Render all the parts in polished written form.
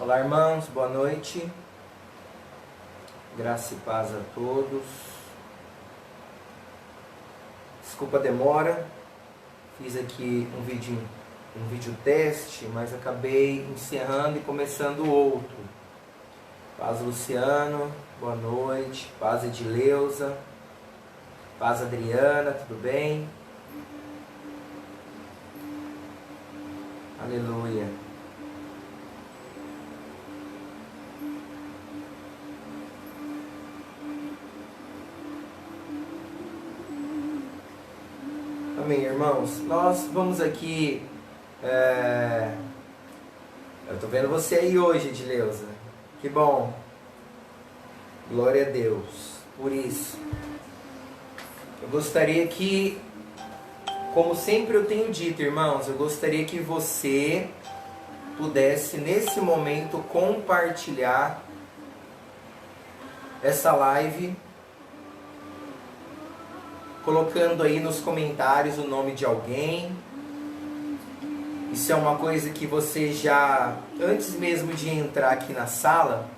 Olá, irmãos, boa noite. Graça e paz a todos. Desculpa a demora. Fiz aqui um vídeo teste, mas acabei encerrando e começando outro. Paz Luciano, boa noite. Paz Edileuza. Paz Adriana, tudo bem? Aleluia. Amém, irmãos. Nós vamos aqui. Eu tô vendo você aí hoje, Edileuza. Que bom. Glória a Deus por isso. Eu gostaria que, como sempre eu tenho dito, irmãos, eu gostaria que você pudesse nesse momento compartilhar essa live, colocando aí nos comentários o nome de alguém. Isso é uma coisa que você já, antes mesmo de entrar aqui na sala,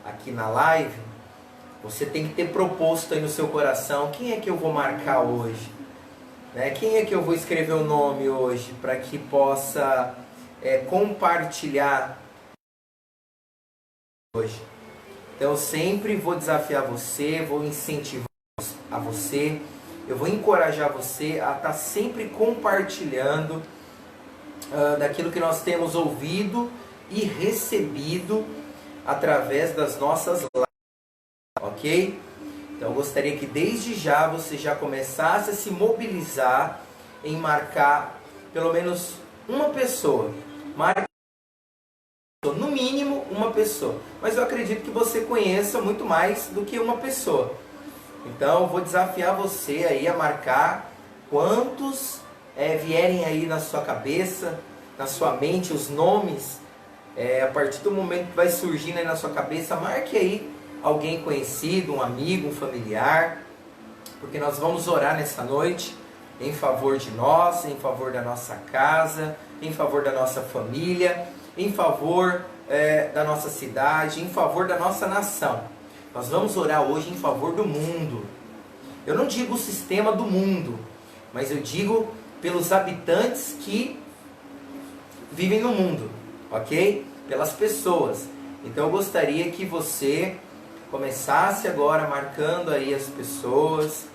aqui na live, você tem que ter proposto aí no seu coração: quem é que eu vou marcar hoje? Né? Quem é que eu vou escrever o nome hoje para que possa compartilhar hoje? Então eu sempre vou desafiar você, vou incentivar a você, eu vou encorajar você a estar sempre compartilhando daquilo que nós temos ouvido e recebido através das nossas lives, ok? Então eu gostaria que desde já você já começasse a se mobilizar em marcar pelo menos uma pessoa. Marque no mínimo uma pessoa. Mas eu acredito que você conheça muito mais do que uma pessoa. Então eu vou desafiar você aí a marcar quantos vierem aí na sua cabeça, na sua mente, os nomes. A partir do momento que vai surgindo aí na sua cabeça, marque aí alguém conhecido, um amigo, um familiar, porque nós vamos orar nessa noite em favor de nós, em favor da nossa casa, em favor da nossa família, em favor da nossa cidade, em favor da nossa nação. Nós vamos orar hoje em favor do mundo. Eu não digo o sistema do mundo, mas eu digo pelos habitantes que vivem no mundo, ok? Pelas pessoas. Então eu gostaria que você começasse agora marcando aí as pessoas,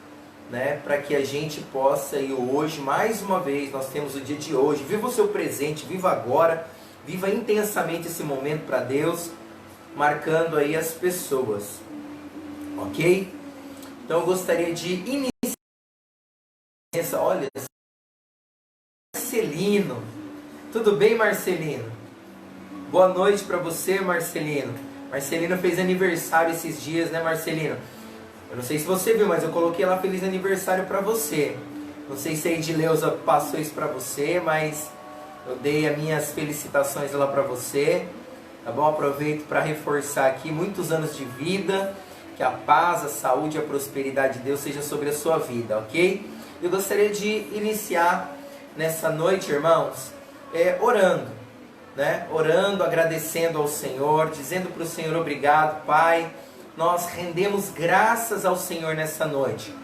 né, para que a gente possa ir hoje, mais uma vez, nós temos o dia de hoje. Viva o seu presente, viva agora, viva intensamente esse momento para Deus, marcando aí as pessoas, ok? Então eu gostaria de iniciar. Olha, Marcelino, tudo bem, Marcelino? Boa noite para você, Marcelino. Marcelino fez aniversário esses dias, né, Marcelino? Eu não sei se você viu, mas eu coloquei lá feliz aniversário para você. Não sei se a Edileuza passou isso para você, mas eu dei as minhas felicitações lá para você. Tá bom? Aproveito para reforçar aqui muitos anos de vida, que a paz, a saúde e a prosperidade de Deus seja sobre a sua vida, ok? Eu gostaria de iniciar nessa noite, irmãos, orando, né? Orando, agradecendo ao Senhor, dizendo para o Senhor: obrigado, Pai. Nós rendemos graças ao Senhor nessa noite.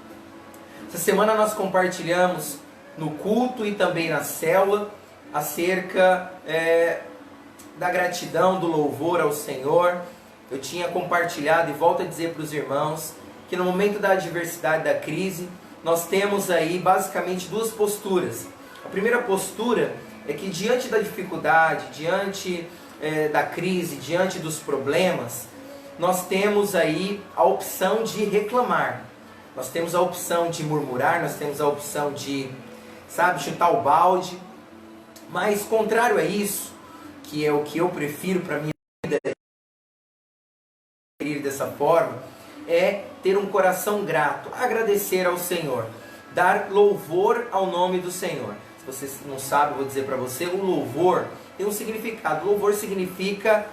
Essa semana nós compartilhamos no culto e também na célula acerca da gratidão, do louvor ao Senhor. Eu tinha compartilhado e volto a dizer para os irmãos que no momento da adversidade, da crise, nós temos aí basicamente duas posturas. A primeira postura é que diante da dificuldade, diante da crise, diante dos problemas, nós temos aí a opção de reclamar. Nós temos a opção de murmurar, nós temos a opção de, chutar o balde. Mas contrário a isso, que é o que eu prefiro para a minha vida, dessa forma, é ter um coração grato, agradecer ao Senhor, dar louvor ao nome do Senhor. Se você não sabe, eu vou dizer para você, o louvor tem um significado. Louvor significa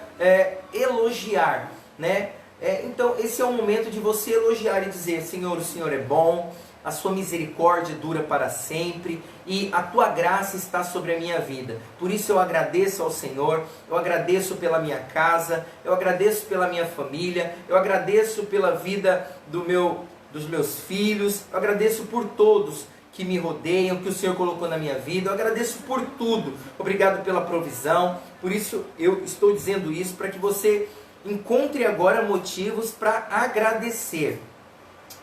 elogiar, né? Então esse é o momento de você elogiar e dizer: Senhor, o Senhor é bom, a sua misericórdia dura para sempre e a tua graça está sobre a minha vida. Por isso eu agradeço ao Senhor, eu agradeço pela minha casa, eu agradeço pela minha família, eu agradeço pela vida dos meus filhos, eu agradeço por todos que me rodeiam, que o Senhor colocou na minha vida, eu agradeço por tudo. Obrigado pela provisão. Por isso eu estou dizendo isso, para que você encontre agora motivos para agradecer,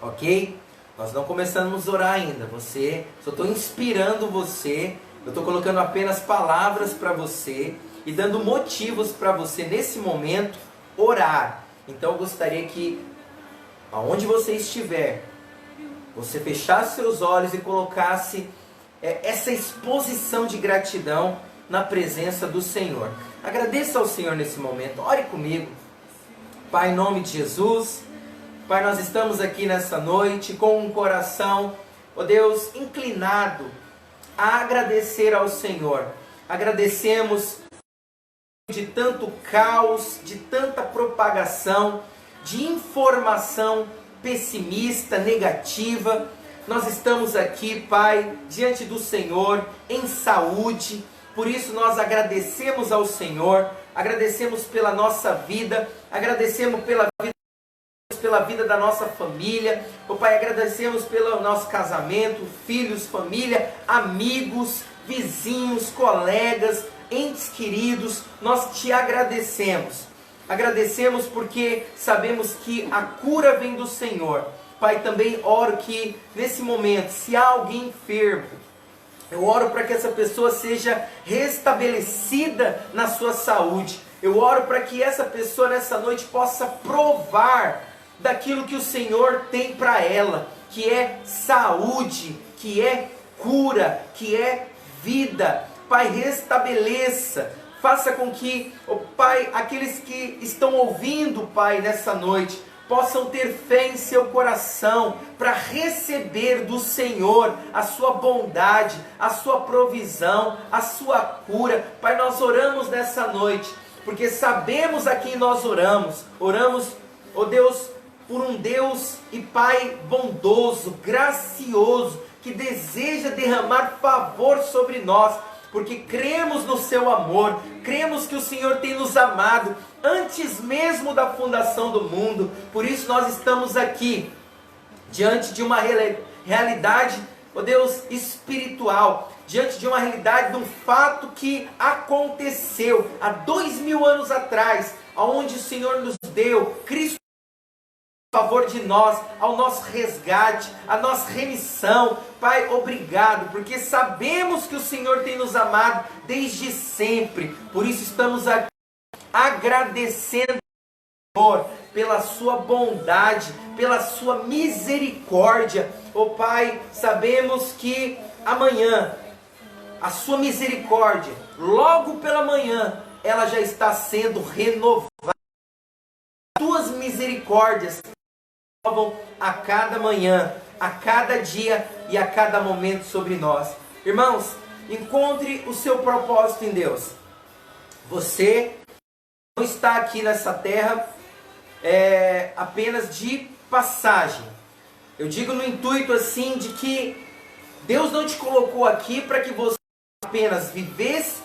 ok? Nós não começamos a orar ainda, só estou inspirando você, eu estou colocando apenas palavras para você e dando motivos para você nesse momento orar. Então eu gostaria que, aonde você estiver, você fechasse seus olhos e colocasse essa exposição de gratidão na presença do Senhor. Agradeça ao Senhor nesse momento, ore comigo. Pai, em nome de Jesus, Pai, nós estamos aqui nessa noite com um coração, ó Deus, inclinado a agradecer ao Senhor. Agradecemos de tanto caos, de tanta propagação, de informação pessimista, negativa. Nós estamos aqui, Pai, diante do Senhor, em saúde. Por isso nós agradecemos ao Senhor, agradecemos pela nossa vida, agradecemos pela vida da nossa família, oh Pai, agradecemos pelo nosso casamento, filhos, família, amigos, vizinhos, colegas, entes queridos. Nós te agradecemos. Agradecemos porque sabemos que a cura vem do Senhor. Pai, também oro que nesse momento, se há alguém enfermo, eu oro para que essa pessoa seja restabelecida na sua saúde. Eu oro para que essa pessoa nessa noite possa provar daquilo que o Senhor tem para ela, que é saúde, que é cura, que é vida. Pai, restabeleça, faça com que, oh Pai, aqueles que estão ouvindo, Pai, nessa noite, possam ter fé em seu coração para receber do Senhor a sua bondade, a sua provisão, a sua cura. Pai, nós oramos nessa noite, porque sabemos a quem nós oramos. Oramos, oh Deus, por um Deus e Pai bondoso, gracioso, que deseja derramar favor sobre nós, porque cremos no seu amor, cremos que o Senhor tem nos amado antes mesmo da fundação do mundo. Por isso nós estamos aqui, diante de uma realidade, ó Deus, espiritual, diante de uma realidade, de um fato que aconteceu há 2000 anos atrás, onde o Senhor nos deu Cristo a favor de nós, ao nosso resgate, a nossa remissão. Pai, obrigado, porque sabemos que o Senhor tem nos amado desde sempre. Por isso estamos aqui agradecendo ao Senhor pela sua bondade, pela sua misericórdia. Oh Pai, sabemos que amanhã a sua misericórdia, logo pela manhã, ela já está sendo renovada. Tuas misericórdias renovam a cada manhã, a cada dia e a cada momento sobre nós. Irmãos, encontre o seu propósito em Deus. Você não está aqui nessa terra apenas de passagem. Eu digo no intuito assim de que Deus não te colocou aqui para que você apenas vivesse,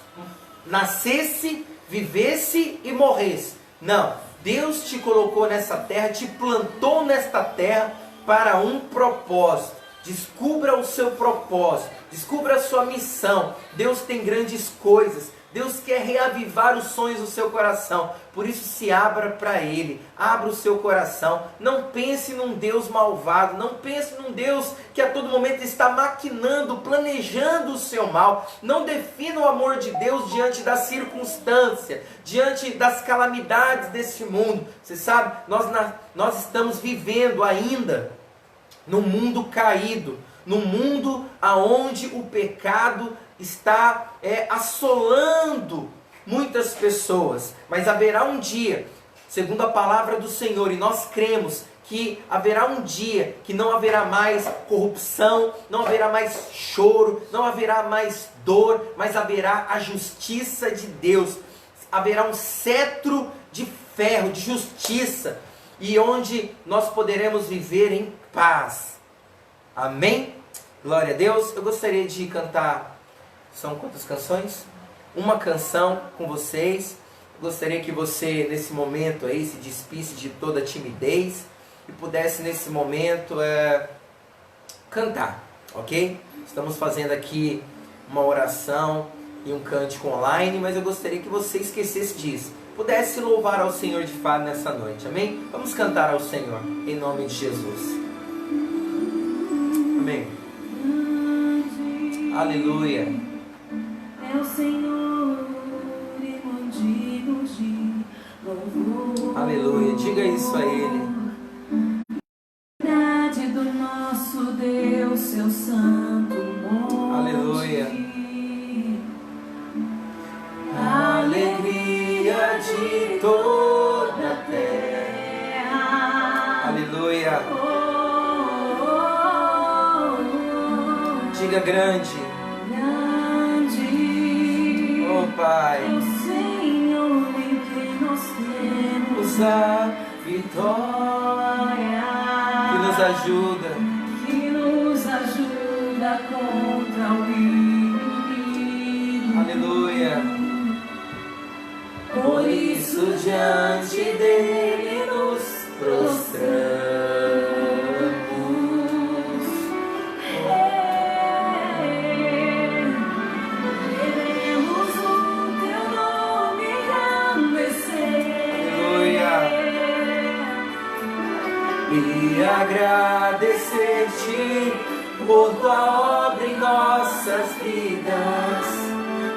nascesse, vivesse e morresse. Não. Deus te colocou nessa terra, te plantou nesta terra para um propósito. Descubra o seu propósito, descubra a sua missão. Deus tem grandes coisas. Deus quer reavivar os sonhos do seu coração. Por isso se abra para Ele. Abra o seu coração. Não pense num Deus malvado. Não pense num Deus que a todo momento está maquinando, planejando o seu mal. Não defina o amor de Deus diante da circunstância, diante das calamidades deste mundo. Você sabe, nós estamos vivendo ainda num mundo caído, num mundo onde o pecado está assolando muitas pessoas. Mas haverá um dia, segundo a palavra do Senhor, e nós cremos que haverá um dia que não haverá mais corrupção, não haverá mais choro, não haverá mais dor, mas haverá a justiça de Deus. Haverá um cetro de ferro, de justiça. e onde nós poderemos viver em paz. Amém? Glória a Deus. Eu gostaria de cantar, são quantas canções? Uma canção com vocês. Eu gostaria que você, nesse momento aí, se despisse de toda a timidez e pudesse, nesse momento, cantar, ok? Estamos fazendo aqui uma oração e um cântico online, mas eu gostaria que você esquecesse disso. Pudesse louvar ao Senhor de fato nessa noite, amém? Vamos cantar ao Senhor, em nome de Jesus. Amém. Aleluia. É o Senhor digno de louvor. Aleluia. Diga isso a Ele. Verdade do nosso Deus, seu santo monte. Aleluia. Alegria de toda a terra. Aleluia. Diga grande. Oh Pai, É o Senhor em quem nós temos a vitória que nos ajuda contra o inimigo. Aleluia. Por isso diante dele nos prostramos. Queremos o teu nome engrandecer. Aleluia. E agradecer-te por tua obra em nossas vidas.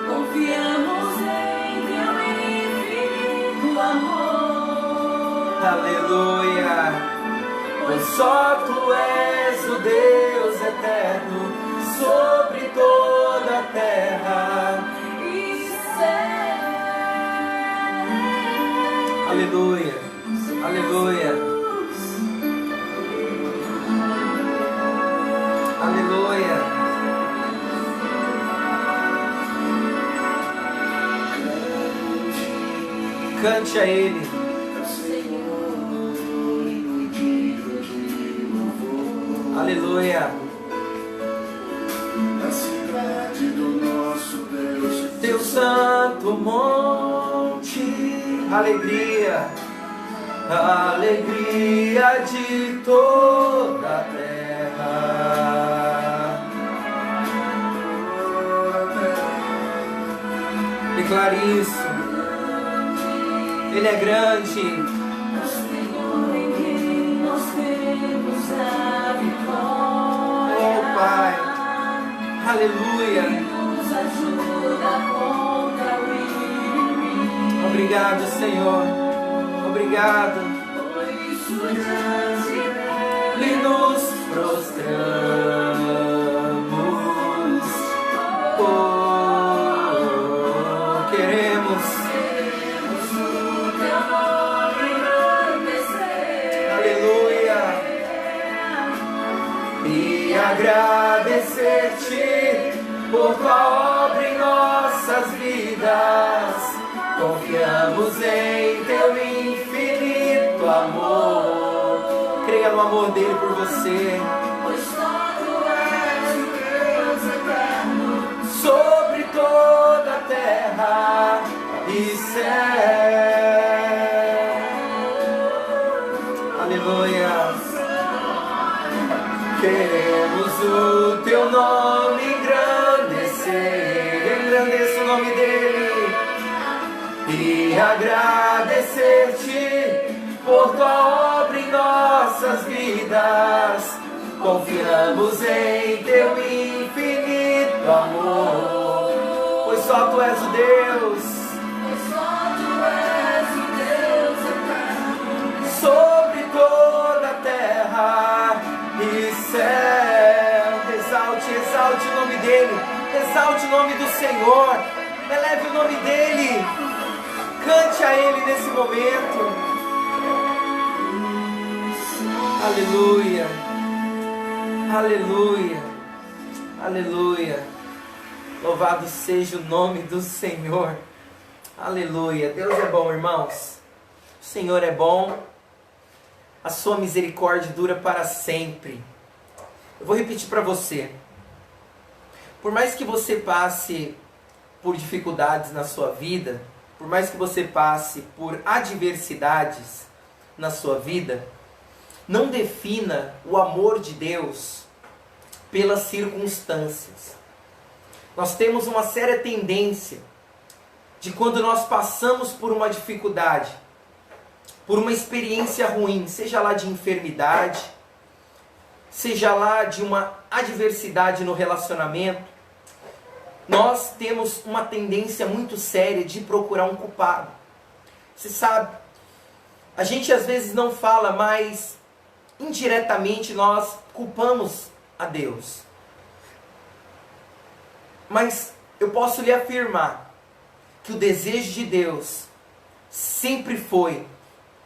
Confiamos em teu infinito amor. Aleluia. Pois só tu és o Deus eterno sobre toda a terra E céu. Aleluia. Aleluia. Aleluia. Cante a Ele. Aleluia. Na cidade do nosso Deus, Teu santo monte. Alegria. Alegria de toda a terra. Declare isso. Ele é grande. O Senhor em quem nós temos a vitória. Oh Pai. Aleluia. Nos ajuda contra o inimigo. Obrigado, Senhor. Obrigado. Por isso diante dele E nos prostramos. Oh, queremos. o teu nome engrandecer. Aleluia. E agradecer-te por tua obra em nossas vidas. Confiamos em teu infinito amor. Creia no amor dele por você. Pois só tu és o Deus eterno. Sobre toda a terra e céu. Aleluia. Queremos o teu nome engrandecer. Engrandeça o nome dele. E agradecer-te por tua obra em nossas vidas. Confiamos em teu infinito amor. Pois só tu és o Deus. Pois só tu és o Deus eterno. Sobre toda a terra e céu. Exalte, exalte o nome dele. Exalte o nome do Senhor. Eleve o nome dele. Cante a ele nesse momento. Aleluia. Aleluia. Aleluia. Louvado seja o nome do Senhor. Aleluia. Deus é bom, irmãos. O Senhor é bom. a sua misericórdia dura para sempre. Eu vou repetir para você. Por mais que você passe por dificuldades na sua vida, por mais que você passe por adversidades na sua vida, não defina o amor de Deus pelas circunstâncias. Nós temos uma séria tendência de quando nós passamos por uma dificuldade, por uma experiência ruim, seja lá de enfermidade, seja lá de uma adversidade no relacionamento, nós temos uma tendência muito séria de procurar um culpado. Você sabe, a gente às vezes não fala, mas indiretamente nós culpamos a Deus. Mas eu posso lhe afirmar que o desejo de Deus sempre foi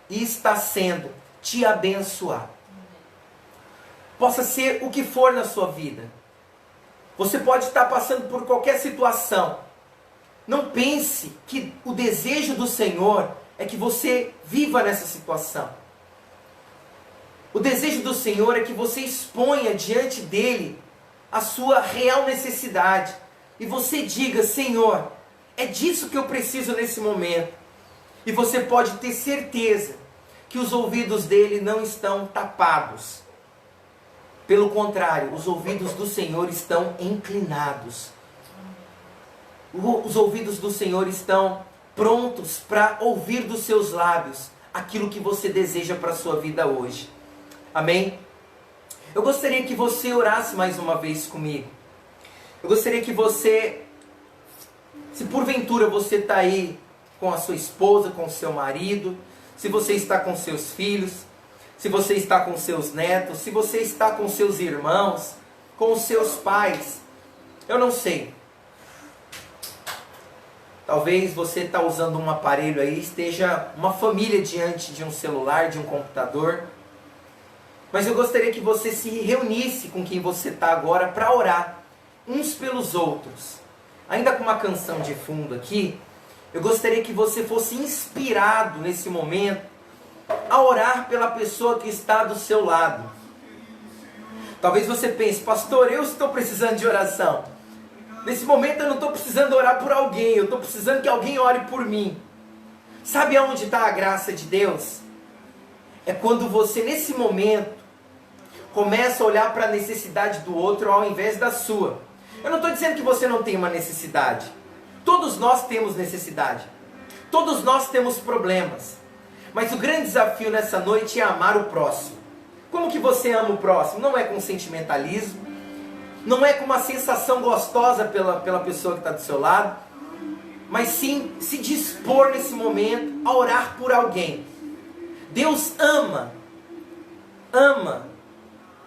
e está sendo te abençoar. Possa ser o que for na sua vida. Você pode estar passando por qualquer situação. Não pense que o desejo do Senhor é que você viva nessa situação. O desejo do Senhor é que você exponha diante dele a sua real necessidade. E você diga, Senhor, é disso que eu preciso nesse momento. E você pode ter certeza que os ouvidos dele não estão tapados. Pelo contrário, os ouvidos do Senhor estão inclinados. Os ouvidos do Senhor estão prontos para ouvir dos seus lábios aquilo que você deseja para a sua vida hoje. Amém? Eu gostaria que você orasse mais uma vez comigo. Eu gostaria que você, se porventura você está aí com a sua esposa, com o seu marido, se você está com seus filhos, se você está com seus netos, se você está com seus irmãos, com os seus pais, eu não sei. Talvez você está usando um aparelho aí, esteja uma família diante de um celular, de um computador. Mas eu gostaria que você se reunisse com quem você está agora para orar uns pelos outros. Ainda com uma canção de fundo aqui, eu gostaria que você fosse inspirado nesse momento a orar pela pessoa que está do seu lado. Talvez você pense, pastor, eu estou precisando de oração. Nesse momento eu não estou precisando orar por alguém, eu estou precisando que alguém ore por mim. Sabe aonde está a graça de Deus? É quando você, nesse momento, começa a olhar para a necessidade do outro ao invés da sua. Eu não estou dizendo que você não tem uma necessidade. Todos nós temos necessidade. Todos nós temos problemas. Mas o grande desafio nessa noite é amar o próximo. Como que você ama o próximo? Não é com sentimentalismo, não é com uma sensação gostosa pela pessoa que está do seu lado, mas sim se dispor nesse momento a orar por alguém. Deus ama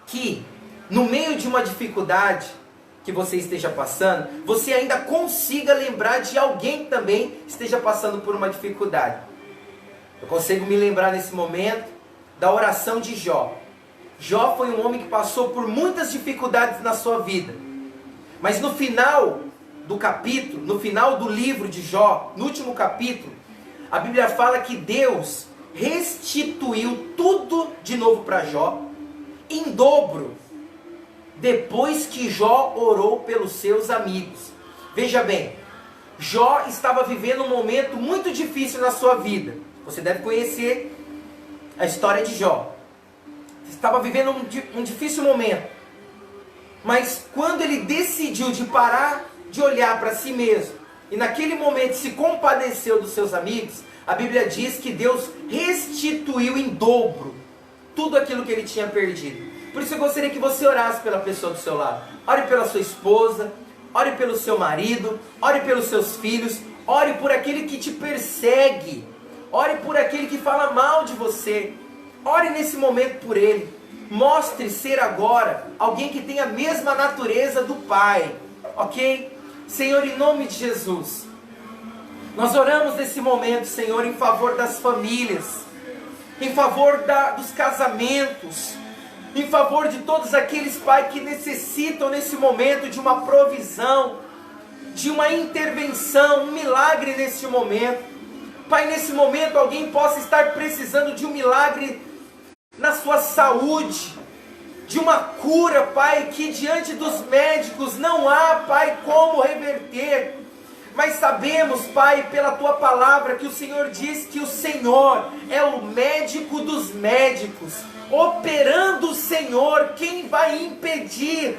que no meio de uma dificuldade que você esteja passando, você ainda consiga lembrar de alguém que também esteja passando por uma dificuldade. Eu consigo me lembrar nesse momento da oração de Jó. Jó foi um homem que passou por muitas dificuldades na sua vida. Mas no final do capítulo, no final do livro de Jó, no último capítulo, a Bíblia fala que Deus restituiu tudo de novo para Jó, em dobro, depois que Jó orou pelos seus amigos. Veja bem, Jó estava vivendo um momento muito difícil na sua vida. Você deve conhecer a história de Jó. Estava vivendo um difícil momento. Mas quando ele decidiu de parar de olhar para si mesmo, e naquele momento se compadeceu dos seus amigos, a Bíblia diz que Deus restituiu em dobro tudo aquilo que ele tinha perdido. Por isso eu gostaria que você orasse pela pessoa do seu lado. Ore pela sua esposa, ore pelo seu marido, ore pelos seus filhos, ore por aquele que te persegue. Ore por aquele que fala mal de você. Ore nesse momento por ele. Mostre ser agora alguém que tem a mesma natureza do Pai. Ok? Senhor, em nome de Jesus, nós oramos nesse momento, Senhor, em favor das famílias, em favor dos casamentos, em favor de todos aqueles, Pai, que necessitam nesse momento de uma provisão, de uma intervenção, um milagre nesse momento. Pai, nesse momento alguém possa estar precisando de um milagre na sua saúde, de uma cura, Pai, que diante dos médicos não há, Pai, como reverter. Mas sabemos, Pai, pela Tua palavra, que o Senhor diz que o Senhor é o médico dos médicos. Operando o Senhor, quem vai impedir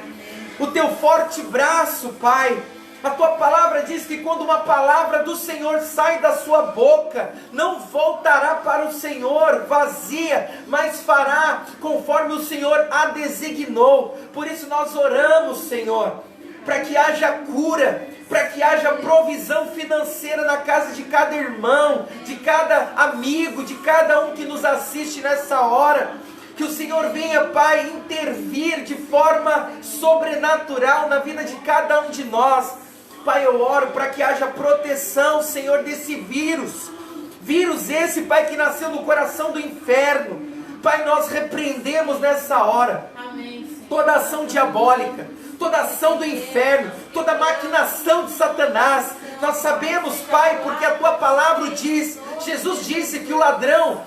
o Teu forte braço, Pai? A Tua palavra diz que quando uma palavra do Senhor sai da sua boca, não voltará para o Senhor vazia, mas fará conforme o Senhor a designou. Por isso nós oramos, Senhor, para que haja cura, para que haja provisão financeira na casa de cada irmão, de cada amigo, de cada um que nos assiste nessa hora. Que o Senhor venha, Pai, intervir de forma sobrenatural na vida de cada um de nós. Pai, eu oro para que haja proteção, Senhor, desse vírus. Vírus esse, Pai, que nasceu no coração do inferno. Pai, nós repreendemos nessa hora toda ação diabólica, toda ação do inferno, toda maquinação de Satanás. Nós sabemos, Pai, porque a Tua palavra diz, Jesus disse que o ladrão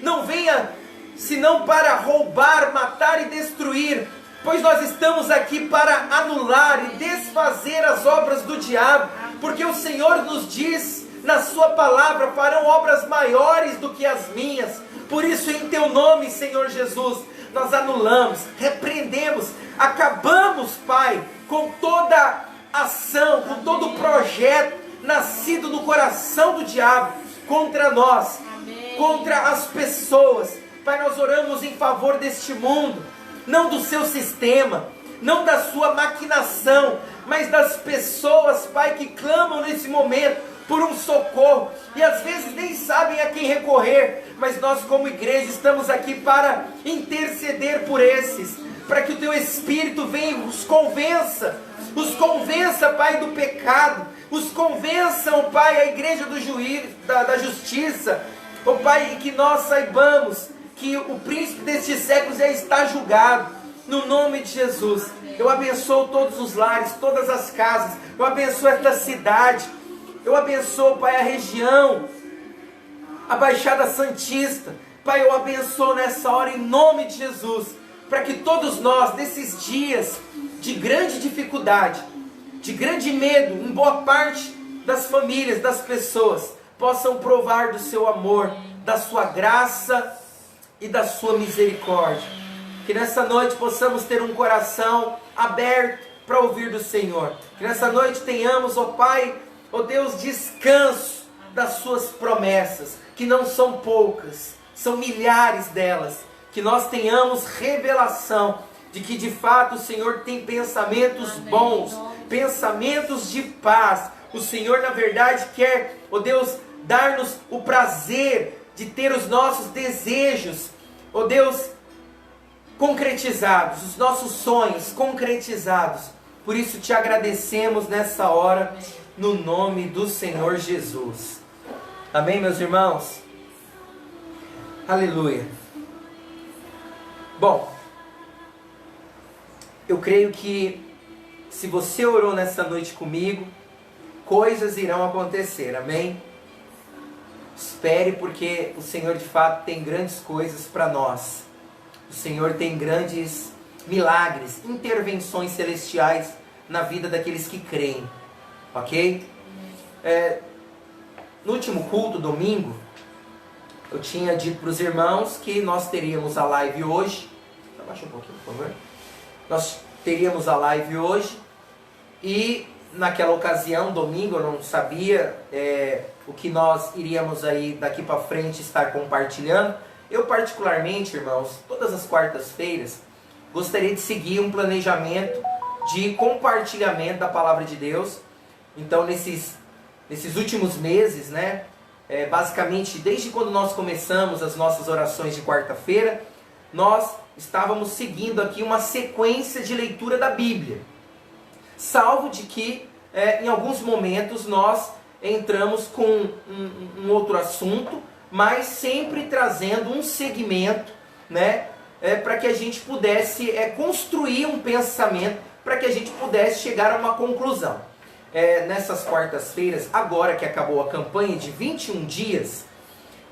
não venha senão para roubar, matar e destruir. Pois nós estamos aqui para anular e desfazer as obras do diabo, porque o Senhor nos diz na sua palavra, farão obras maiores do que as minhas. Por isso, em Teu nome, Senhor Jesus, nós anulamos, repreendemos, acabamos, Pai, com toda ação, com todo projeto nascido no coração do diabo contra nós, contra as pessoas. Pai, nós oramos em favor deste mundo, não do seu sistema, não da sua maquinação, mas das pessoas, Pai, que clamam nesse momento por um socorro, e às vezes nem sabem a quem recorrer, mas nós como igreja estamos aqui para interceder por esses, para que o Teu Espírito venha e os convença, Pai, do pecado, os convençam, Pai, a igreja do juízo, da justiça, oh Pai, e que nós saibamos que o príncipe deste século já está julgado, no nome de Jesus. Eu abençoo todos os lares, todas as casas, eu abençoo esta cidade, eu abençoo, Pai, a região, a Baixada Santista, Pai, eu abençoo nessa hora em nome de Jesus, para que todos nós, nesses dias de grande dificuldade, de grande medo, em boa parte das famílias, das pessoas, possam provar do Seu amor, da Sua graça e da Sua misericórdia. Que nessa noite possamos ter um coração aberto para ouvir do Senhor. Que nessa noite tenhamos, ó Pai, ó Deus, descanso das Suas promessas, que não são poucas, são milhares delas. Que nós tenhamos revelação de que de fato o Senhor tem pensamentos bons, pensamentos de paz. O Senhor, na verdade, quer, ó Deus, dar-nos o prazer de ter os nossos desejos, ó Deus, concretizados, os nossos sonhos concretizados. Por isso te agradecemos nessa hora, no nome do Senhor Jesus. Amém, meus irmãos? Aleluia. Bom, eu creio que se você orou nessa noite comigo, coisas irão acontecer, amém? Espere, porque o Senhor de fato tem grandes coisas para nós. O Senhor tem grandes milagres, intervenções celestiais na vida daqueles que creem, ok? No último culto, domingo, eu tinha dito para os irmãos que nós teríamos a live hoje. Abaixa um pouquinho, por favor. Nós teríamos a live hoje e naquela ocasião, domingo, eu não sabia o que nós iríamos aí daqui para frente estar compartilhando. Eu particularmente, irmãos, todas as quartas-feiras, gostaria de seguir um planejamento de compartilhamento da Palavra de Deus. Então, nesses últimos meses, né, basicamente, desde quando nós começamos as nossas orações de quarta-feira, nós estávamos seguindo aqui uma sequência de leitura da Bíblia. Salvo de que, em alguns momentos, nós entramos com um outro assunto, mas sempre trazendo um segmento, né, para que a gente pudesse construir um pensamento, para que a gente pudesse chegar a uma conclusão. Nessas quartas-feiras, agora que acabou a campanha de 21 dias,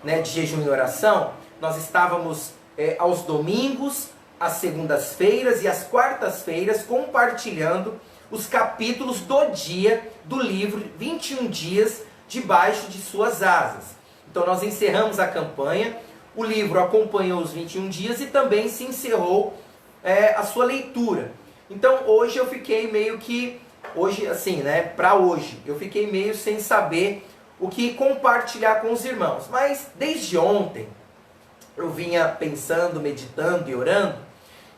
né, de jejum e oração, nós estávamos aos domingos, às segundas-feiras e às quartas-feiras, compartilhando os capítulos do dia do livro 21 Dias Debaixo de Suas Asas. Então nós encerramos a campanha, o livro acompanhou os 21 dias e também se encerrou a sua leitura. Então hoje eu fiquei meio que, hoje assim, né, para hoje, eu fiquei meio sem saber o que compartilhar com os irmãos. Mas desde ontem eu vinha pensando, meditando e orando,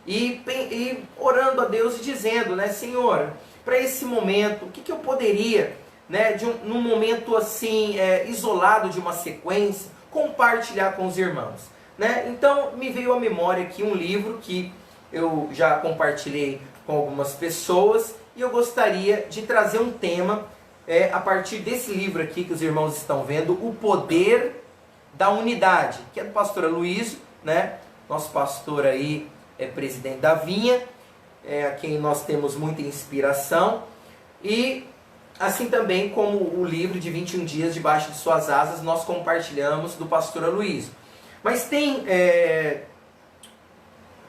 e orando a Deus e dizendo, né, Senhor, para esse momento, o que eu poderia, né, num momento assim, isolado de uma sequência, compartilhar com os irmãos, né? Então me veio à memória aqui um livro que eu já compartilhei com algumas pessoas, e eu gostaria de trazer um tema a partir desse livro aqui que os irmãos estão vendo, O Poder da Unidade, que é do pastor Aloysio, né? Nosso pastor aí é presidente da Vinha, a quem nós temos muita inspiração, e assim também como o livro de 21 Dias Debaixo de Suas Asas, nós compartilhamos do pastor Aloysio. Mas tem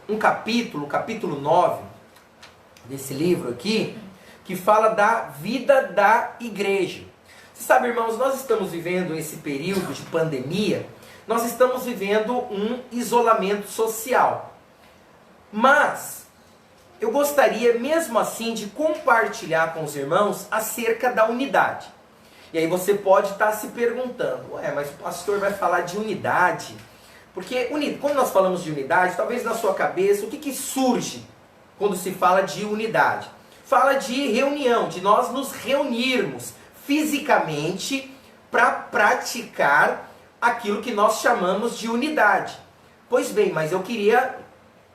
um capítulo 9 desse livro aqui, que fala da vida da igreja. Você sabe, irmãos, nós estamos vivendo esse período de pandemia, nós estamos vivendo um isolamento social. Mas eu gostaria mesmo assim de compartilhar com os irmãos acerca da unidade. E aí você pode estar se perguntando, ué, mas o pastor vai falar de unidade? Porque quando nós falamos de unidade, talvez na sua cabeça, o que surge quando se fala de unidade? Fala de reunião, de nós nos reunirmos fisicamente para praticar aquilo que nós chamamos de unidade. Pois bem, mas eu queria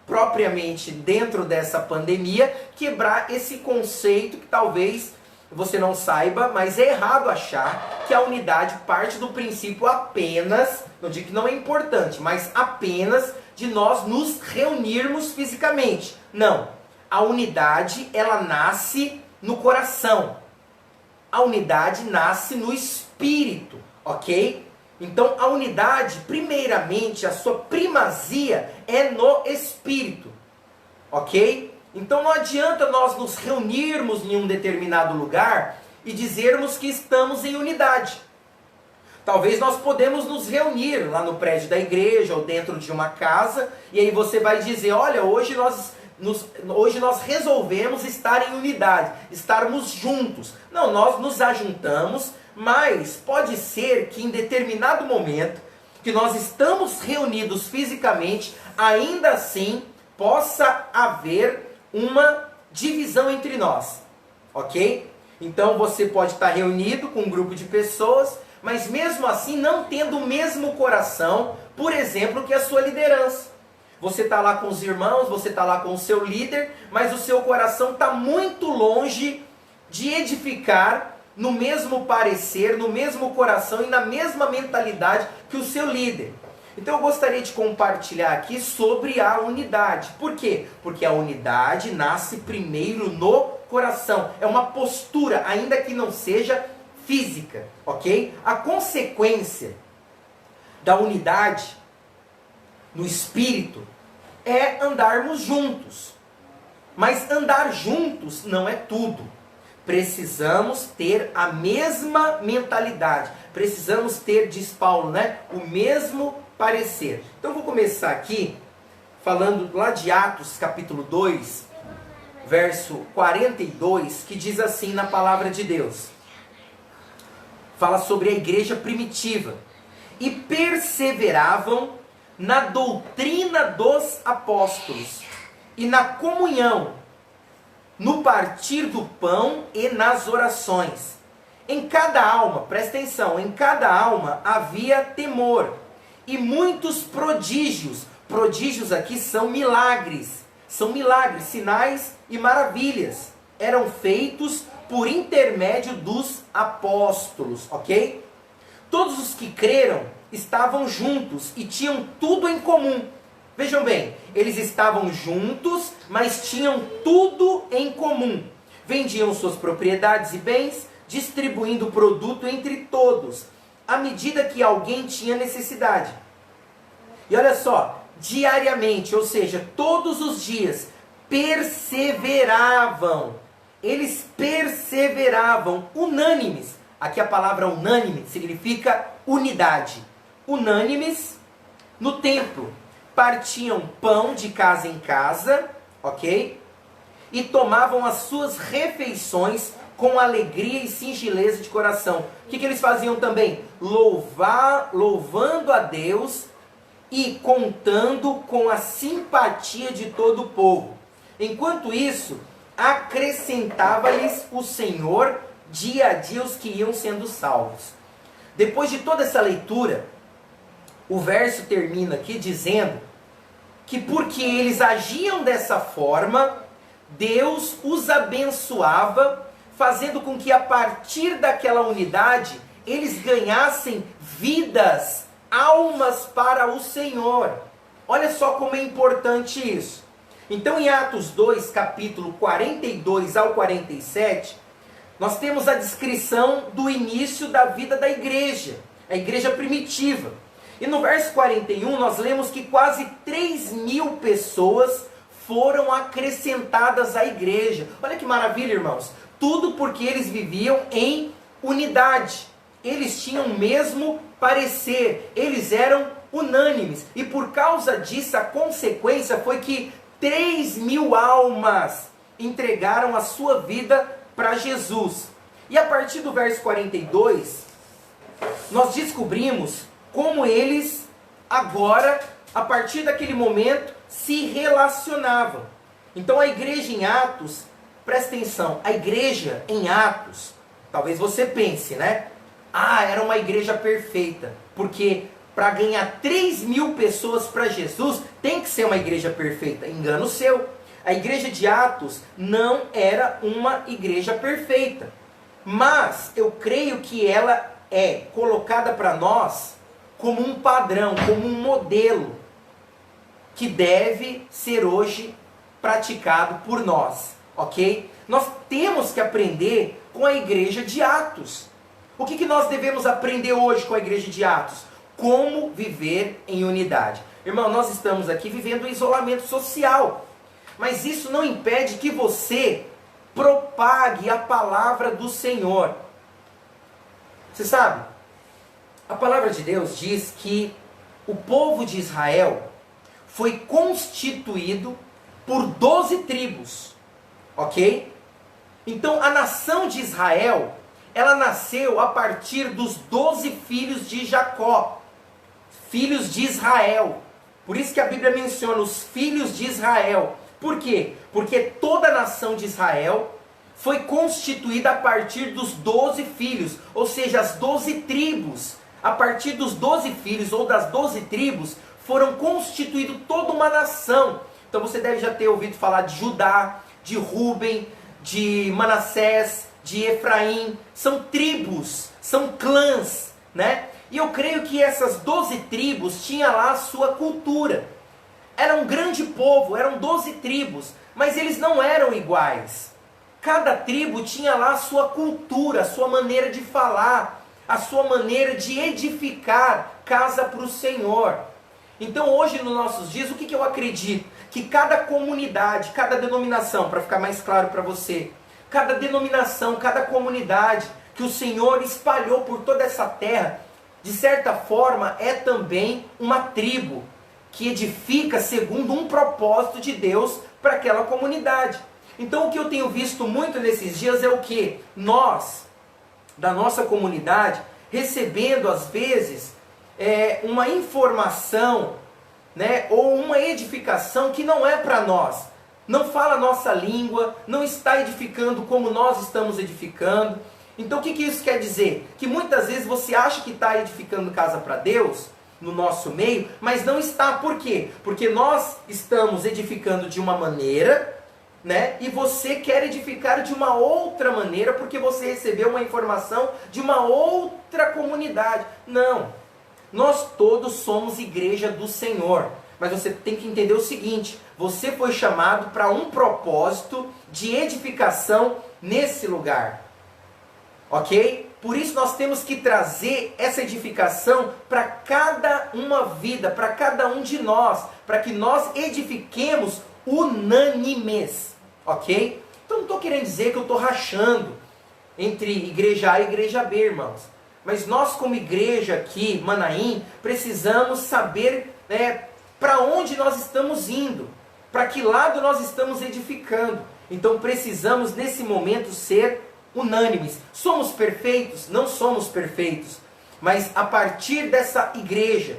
propriamente dentro dessa pandemia quebrar esse conceito que talvez você não saiba, mas é errado achar que a unidade parte do princípio apenas, não digo que não é importante, mas apenas de nós nos reunirmos fisicamente. Não. A unidade, ela nasce no coração. A unidade nasce no espírito, ok? Então a unidade, primeiramente, a sua primazia é no espírito, ok? Então não adianta nós nos reunirmos em um determinado lugar e dizermos que estamos em unidade. Talvez nós podemos nos reunir lá no prédio da igreja ou dentro de uma casa, e aí você vai dizer, olha, hoje nós resolvemos estar em unidade, estarmos juntos. Não, nós nos ajuntamos, mas pode ser que em determinado momento, que nós estamos reunidos fisicamente, ainda assim possa haver uma divisão entre nós, ok? Então você pode estar reunido com um grupo de pessoas, mas mesmo assim não tendo o mesmo coração, por exemplo, que a sua liderança. Você está lá com os irmãos, você está lá com o seu líder, mas o seu coração está muito longe de edificar no mesmo parecer, no mesmo coração e na mesma mentalidade que o seu líder. Então eu gostaria de compartilhar aqui sobre a unidade. Por quê? Porque a unidade nasce primeiro no coração. É uma postura, ainda que não seja física, ok? A consequência da unidade no espírito é andarmos juntos. Mas andar juntos não é tudo. Precisamos ter a mesma mentalidade. Precisamos ter, diz Paulo, né, o mesmo parecer. Então eu vou começar aqui falando lá de Atos capítulo 2, verso 42, que diz assim na palavra de Deus. Fala sobre a igreja primitiva. E perseveravam na doutrina dos apóstolos e na comunhão, no partir do pão e nas orações. Em cada alma, presta atenção, em cada alma havia temor e muitos prodígios. Prodígios aqui são milagres, sinais e maravilhas. Eram feitos por intermédio dos apóstolos, ok? Todos os que creram estavam juntos e tinham tudo em comum. Vejam bem, eles estavam juntos, mas tinham tudo em comum. Vendiam suas propriedades e bens, distribuindo o produto entre todos, à medida que alguém tinha necessidade. E olha só, diariamente, ou seja, todos os dias, perseveravam. Eles perseveravam, unânimes. Aqui a palavra unânime significa unidade. Unânimes no templo. Partiam pão de casa em casa, ok? E tomavam as suas refeições com alegria e singeleza de coração. O que eles faziam também? Louvando a Deus e contando com a simpatia de todo o povo. Enquanto isso, acrescentava-lhes o Senhor dia a dia os que iam sendo salvos. Depois de toda essa leitura, o verso termina aqui dizendo que porque eles agiam dessa forma, Deus os abençoava, fazendo com que a partir daquela unidade eles ganhassem vidas, almas para o Senhor. Olha só como é importante isso. Então em Atos 2, capítulo 42 ao 47, nós temos a descrição do início da vida da igreja, a igreja primitiva. E no verso 41 nós lemos que quase 3.000 pessoas foram acrescentadas à igreja. Olha que maravilha, irmãos. Tudo porque eles viviam em unidade. Eles tinham o mesmo parecer. Eles eram unânimes. E por causa disso, a consequência foi que 3.000 almas entregaram a sua vida para Jesus. E a partir do verso 42, nós descobrimos como eles agora, a partir daquele momento, se relacionavam. Então a igreja em Atos, presta atenção, a igreja em Atos, talvez você pense, né? Ah, era uma igreja perfeita, porque para ganhar 3.000 pessoas para Jesus, tem que ser uma igreja perfeita. Engano seu. A igreja de Atos não era uma igreja perfeita. Mas eu creio que ela é colocada para nós como um padrão, como um modelo que deve ser hoje praticado por nós, ok? Nós temos que aprender com a igreja de Atos. O que nós devemos aprender hoje com a igreja de Atos? Como viver em unidade. Irmão, nós estamos aqui vivendo um isolamento social, mas isso não impede que você propague a palavra do Senhor. Você sabe, a palavra de Deus diz que o povo de Israel foi constituído por 12 tribos, ok? Então a nação de Israel, ela nasceu a partir dos 12 filhos de Jacó, filhos de Israel. Por isso que a Bíblia menciona os filhos de Israel. Por quê? Porque toda a nação de Israel foi constituída a partir dos 12 filhos, ou seja, as 12 tribos. A partir dos 12 filhos ou das 12 tribos, foram constituídos toda uma nação. Então você deve já ter ouvido falar de Judá, de Ruben, de Manassés, de Efraim. São tribos, são clãs, né? E eu creio que essas 12 tribos tinham lá a sua cultura. Era um grande povo, eram 12 tribos, mas eles não eram iguais. Cada tribo tinha lá a sua cultura, a sua maneira de falar, a sua maneira de edificar casa para o Senhor. Então hoje nos nossos dias, o que eu acredito? Que cada comunidade, cada denominação, para ficar mais claro para você, cada denominação, cada comunidade que o Senhor espalhou por toda essa terra, de certa forma é também uma tribo que edifica segundo um propósito de Deus para aquela comunidade. Então o que eu tenho visto muito nesses dias é o que? Nós, da nossa comunidade, recebendo às vezes uma informação, né, ou uma edificação que não é para nós. Não fala a nossa língua, não está edificando como nós estamos edificando. Então o que isso quer dizer? Que muitas vezes você acha que está edificando casa para Deus, no nosso meio, mas não está. Por quê? Porque nós estamos edificando de uma maneira, né? E você quer edificar de uma outra maneira, porque você recebeu uma informação de uma outra comunidade. Não. Nós todos somos igreja do Senhor. Mas você tem que entender o seguinte: você foi chamado para um propósito de edificação nesse lugar. Ok? Por isso nós temos que trazer essa edificação para cada uma vida, para cada um de nós, para que nós edifiquemos unânimes, ok? Então não estou querendo dizer que eu estou rachando entre igreja A e igreja B, irmãos. Mas nós como igreja aqui, Manaim, precisamos saber para onde nós estamos indo, para que lado nós estamos edificando. Então precisamos nesse momento ser unânimes. Somos perfeitos? Não somos perfeitos. Mas a partir dessa igreja,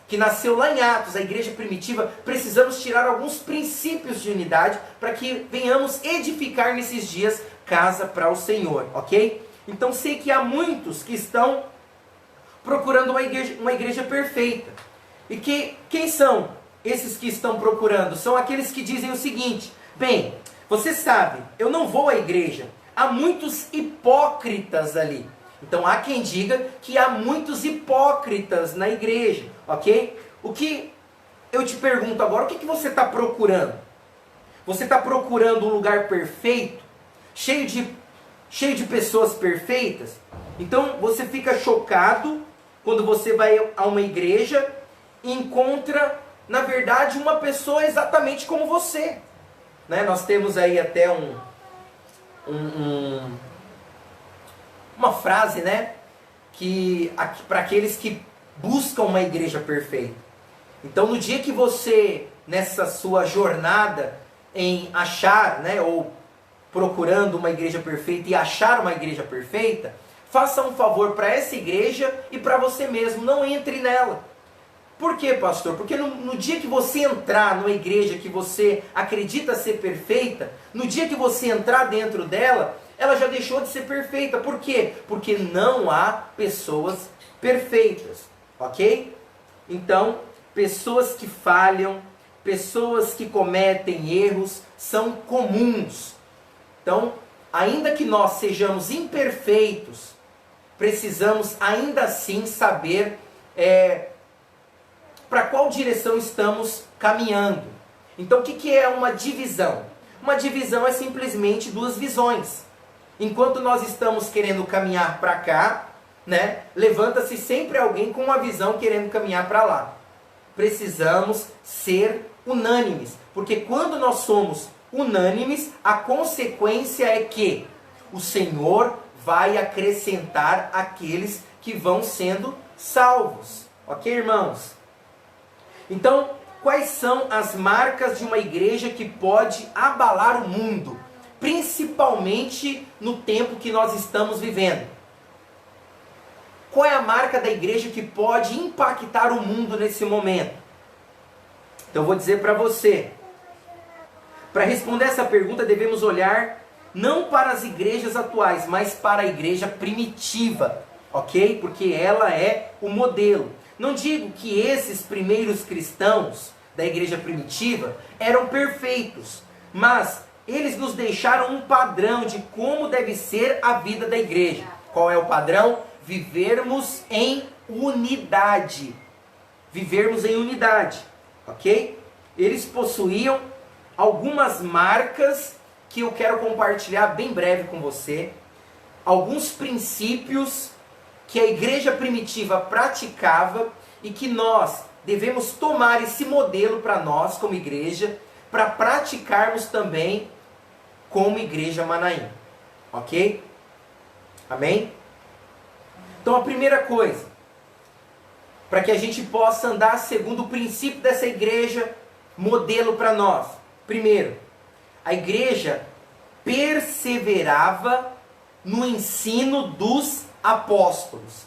que nasceu lá em Atos, a igreja primitiva, precisamos tirar alguns princípios de unidade para que venhamos edificar nesses dias casa para o Senhor, ok? Então sei que há muitos que estão procurando uma igreja perfeita. E quem são esses que estão procurando? São aqueles que dizem o seguinte: bem, você sabe, eu não vou à igreja. Há muitos hipócritas ali. Então há quem diga que há muitos hipócritas na igreja, ok? O que eu te pergunto agora, o que você está procurando? Você está procurando um lugar perfeito? Cheio de pessoas perfeitas? Então você fica chocado quando você vai a uma igreja e encontra, na verdade, uma pessoa exatamente como você. Né? Nós temos aí até uma frase, né, que para aqueles que buscam uma igreja perfeita. Então, no dia que você, nessa sua jornada em achar, né, ou procurando uma igreja perfeita e achar uma igreja perfeita, faça um favor para essa igreja e para você mesmo, não entre nela. Por quê, pastor? Porque no dia que você entrar numa igreja que você acredita ser perfeita, no dia que você entrar dentro dela, ela já deixou de ser perfeita. Por quê? Porque não há pessoas perfeitas, ok? Então, pessoas que falham, pessoas que cometem erros, são comuns. Então, ainda que nós sejamos imperfeitos, precisamos ainda assim saber para qual direção estamos caminhando. Então, o que é uma divisão? Uma divisão é simplesmente duas visões. Enquanto nós estamos querendo caminhar para cá, né, levanta-se sempre alguém com uma visão querendo caminhar para lá. Precisamos ser unânimes, porque quando nós somos unânimes, a consequência é que o Senhor vai acrescentar aqueles que vão sendo salvos. Ok, irmãos? Então, quais são as marcas de uma igreja que pode abalar o mundo? Principalmente no tempo que nós estamos vivendo. Qual é a marca da igreja que pode impactar o mundo nesse momento? Então eu vou dizer para você. Para responder essa pergunta devemos olhar não para as igrejas atuais, mas para a igreja primitiva, ok? Porque ela é o modelo. Não digo que esses primeiros cristãos da igreja primitiva eram perfeitos, mas eles nos deixaram um padrão de como deve ser a vida da igreja. Qual é o padrão? Vivermos em unidade. Vivermos em unidade, ok? Eles possuíam algumas marcas que eu quero compartilhar bem breve com você. Alguns princípios que a igreja primitiva praticava e que nós devemos tomar esse modelo para nós como igreja, para praticarmos também como igreja Manaim, ok? Amém? Então a primeira coisa, para que a gente possa andar segundo o princípio dessa igreja, modelo para nós. Primeiro, a igreja perseverava no ensino dos apóstolos.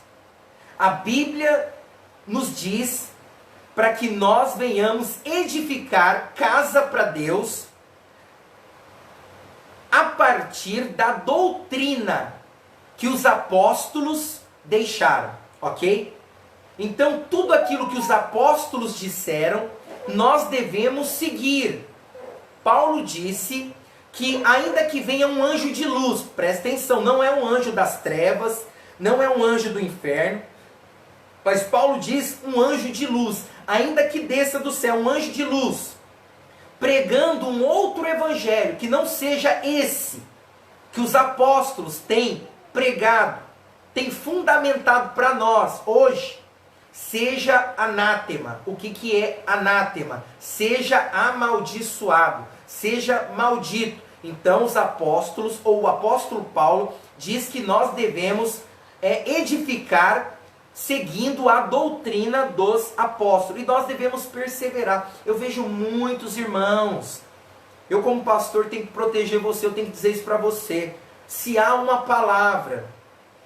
A Bíblia nos diz para que nós venhamos edificar casa para Deus a partir da doutrina que os apóstolos deixaram, ok? Então tudo aquilo que os apóstolos disseram, nós devemos seguir. Paulo disse que ainda que venha um anjo de luz, presta atenção, não é um anjo das trevas, não é um anjo do inferno, mas Paulo diz um anjo de luz, ainda que desça do céu um anjo de luz, pregando um outro evangelho, que não seja esse, que os apóstolos têm pregado, têm fundamentado para nós hoje, seja anátema. O que é anátema? Seja amaldiçoado, seja maldito. Então os apóstolos, ou o apóstolo Paulo, diz que nós devemos edificar seguindo a doutrina dos apóstolos. E nós devemos perseverar. Eu vejo muitos irmãos, eu como pastor tenho que proteger você, eu tenho que dizer isso para você. Se há uma palavra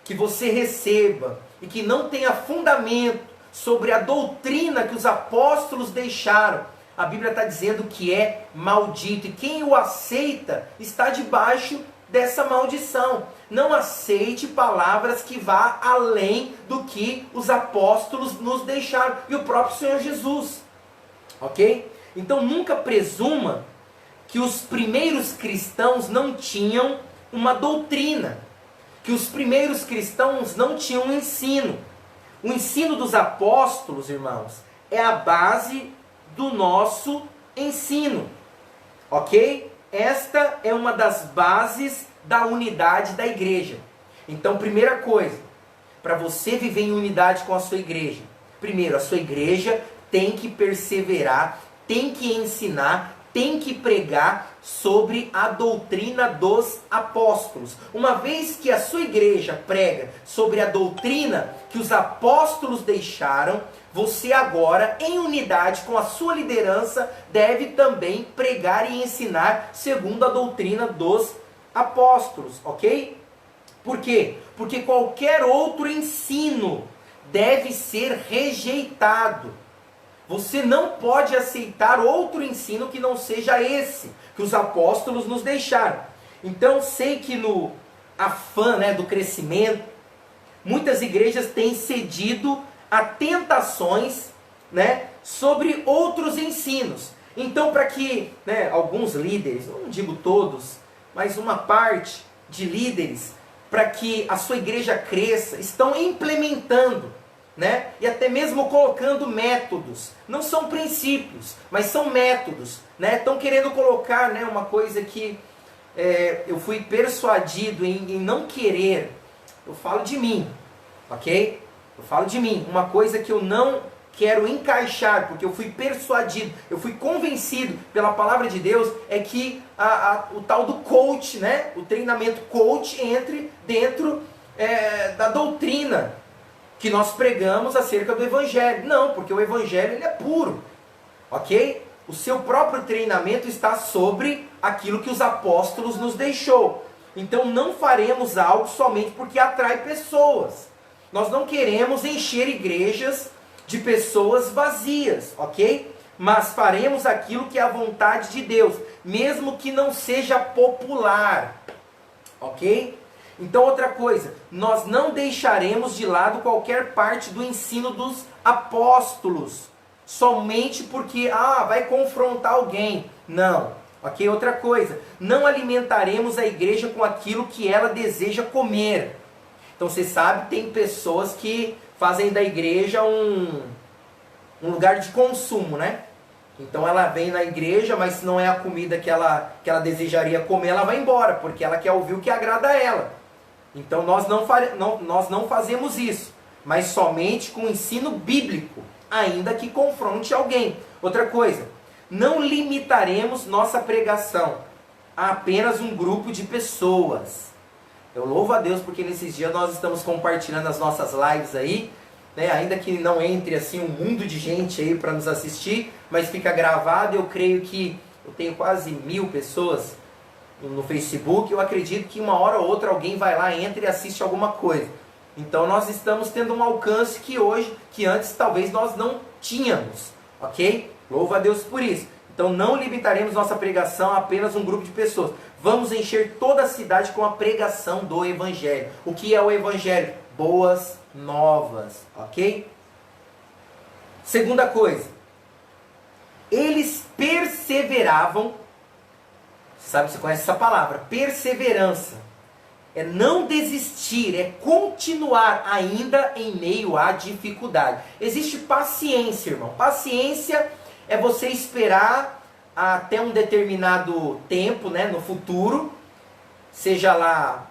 que você receba e que não tenha fundamento sobre a doutrina que os apóstolos deixaram, a Bíblia está dizendo que é maldito. E quem o aceita está debaixo dessa maldição. Não aceite palavras que vá além do que os apóstolos nos deixaram. E o próprio Senhor Jesus. Ok? Então nunca presuma que os primeiros cristãos não tinham uma doutrina. Que os primeiros cristãos não tinham um ensino. O ensino dos apóstolos, irmãos, é a base do nosso ensino, ok? Esta é uma das bases da unidade da igreja. Então, primeira coisa, para você viver em unidade com a sua igreja, primeiro, a sua igreja tem que perseverar, tem que ensinar, tem que pregar sobre a doutrina dos apóstolos. Uma vez que a sua igreja prega sobre a doutrina que os apóstolos deixaram, você agora, em unidade com a sua liderança, deve também pregar e ensinar segundo a doutrina dos apóstolos, ok? Por quê? Porque qualquer outro ensino deve ser rejeitado. Você não pode aceitar outro ensino que não seja esse, que os apóstolos nos deixaram. Então, sei que no afã, do crescimento, muitas igrejas têm cedido a tentações, sobre outros ensinos. Então, para que alguns líderes, eu não digo todos, mas uma parte de líderes, para que a sua igreja cresça, estão implementando, e até mesmo colocando métodos. Não são princípios, mas são métodos. Estão querendo colocar uma coisa que eu fui persuadido em não querer. Eu falo de mim, ok? Eu falo de mim. Uma coisa que eu não quero encaixar, porque eu fui persuadido, eu fui convencido pela palavra de Deus, é que o tal do coach, o treinamento coach entre dentro da doutrina que nós pregamos acerca do Evangelho. Não, porque o Evangelho ele é puro, ok? O seu próprio treinamento está sobre aquilo que os apóstolos nos deixou. Então não faremos algo somente porque atrai pessoas. Nós não queremos encher igrejas de pessoas vazias, ok? Mas faremos aquilo que é a vontade de Deus, mesmo que não seja popular, ok? Então outra coisa, nós não deixaremos de lado qualquer parte do ensino dos apóstolos, somente porque, vai confrontar alguém. Não, ok? Outra coisa, não alimentaremos a igreja com aquilo que ela deseja comer. Então você sabe, tem pessoas que fazem da igreja um lugar de consumo, Então ela vem na igreja, mas se não é a comida que ela desejaria comer, ela vai embora, porque ela quer ouvir o que agrada a ela. Então nós não fazemos isso, mas somente com o ensino bíblico, ainda que confronte alguém. Outra coisa, não limitaremos nossa pregação a apenas um grupo de pessoas. Eu louvo a Deus porque nesses dias nós estamos compartilhando as nossas lives aí, ainda que não entre assim um mundo de gente aí para nos assistir, mas fica gravado. Eu creio que eu tenho quase 1000 pessoas no Facebook. Eu acredito que uma hora ou outra alguém vai lá, entra e assiste alguma coisa. Então nós estamos tendo um alcance que antes talvez nós não tínhamos, ok? Louvo a Deus por isso. Então não limitaremos nossa pregação a apenas um grupo de pessoas. Vamos encher toda a cidade com a pregação do Evangelho. O que é o Evangelho? Boas novas, ok? Segunda coisa, eles perseveravam. Você conhece essa palavra? Perseverança. É não desistir, é continuar ainda em meio à dificuldade. Existe paciência, irmão. Paciência é você esperar até um determinado tempo, no futuro, seja lá